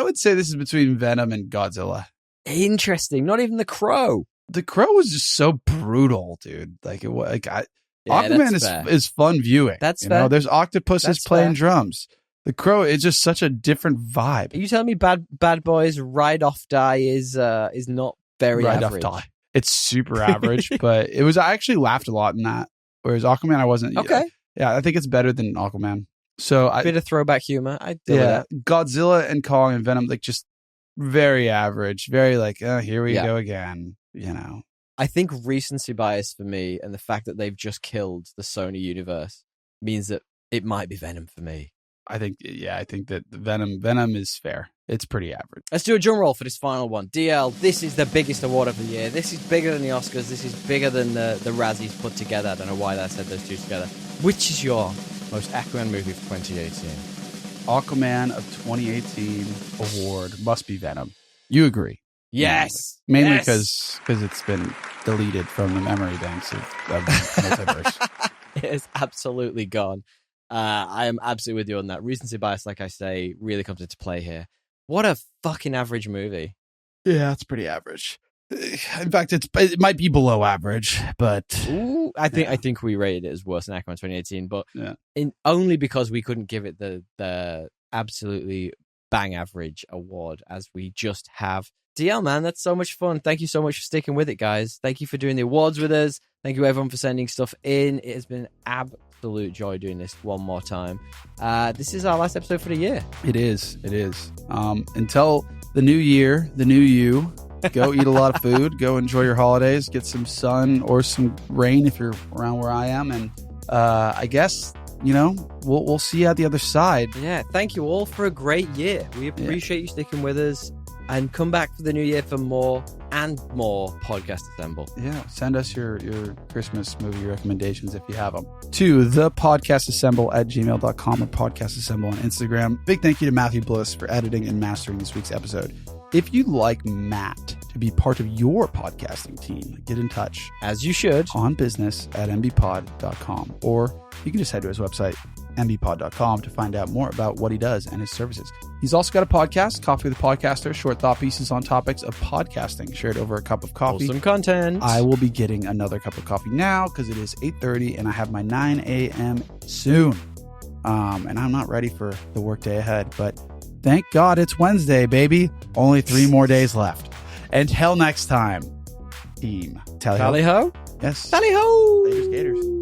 B: would say this is between Venom and Godzilla.
A: Interesting. Not even The Crow.
B: The Crow was just so brutal, dude. Aquaman is fun viewing.
A: That's fair.
B: There's octopuses playing drums. The Crow is just such a different vibe.
A: Are you telling me Bad Boys Ride Off Die is not very average?
B: Off Die. It's super average, but I actually laughed a lot in that. Whereas Aquaman, I wasn't.
A: Okay.
B: Yeah, I think it's better than Aquaman. So
A: a bit of throwback humor. I do that.
B: Godzilla and Kong and Venom, just very average. Very here we go again.
A: I think recency bias for me and the fact that they've just killed the Sony universe means that it might be Venom for me.
B: I think that Venom is fair. It's pretty average.
A: Let's do a drum roll for this final one. DL, this is the biggest award of the year. This is bigger than the Oscars. This is bigger than the Razzies put together. I don't know why I said those two together. Which is your most Aquaman movie for 2018?
B: Aquaman of 2018 award must be Venom. You agree?
A: Yes.
B: Mainly because it's been deleted from the memory banks of multiverse.
A: It is absolutely gone. I am absolutely with you on that. Recency bias, like I say, really comes into play here. What a fucking average movie.
B: Yeah, it's pretty average. In fact, it might be below average, but
A: I think we rated it as worse than Aquaman 2018, but only because we couldn't give it the absolutely bang average award as we just have. DL, man, that's so much fun. Thank you so much for sticking with it, guys. Thank you for doing the awards with us. Thank you everyone for sending stuff in. It has been absolute joy doing this one more time. This is our last episode for the year.
B: It is. Until the new year, the new you. Go eat a lot of food. Go enjoy your holidays. Get some sun or some rain if you're around where I am. And I guess, we'll see you at the other side.
A: Yeah, thank you all for a great year. We appreciate you sticking with us. And come back for the new year for more and more Podcast Assemble.
B: Yeah, send us your Christmas movie recommendations if you have them to thepodcastassemble@gmail.com or podcastassemble on Instagram. Big thank you to Matthew Bliss for editing and mastering this week's episode. If you'd like Matt to be part of your podcasting team, get in touch.
A: As you should.
B: On business@mbpod.com. Or you can just head to his website, mbpod.com, to find out more about what he does and his services. He's also got a podcast, Coffee with a Podcaster, short thought pieces on topics of podcasting shared over a cup of coffee.
A: Awesome content.
B: I will be getting another cup of coffee now because it is 8:30 and I have my 9 a.m. soon. And I'm not ready for the workday ahead, but thank God it's Wednesday, baby. Only 3 more days left. Until next time, team.
A: Tally ho?
B: Yes.
A: Tally ho!
B: Gators.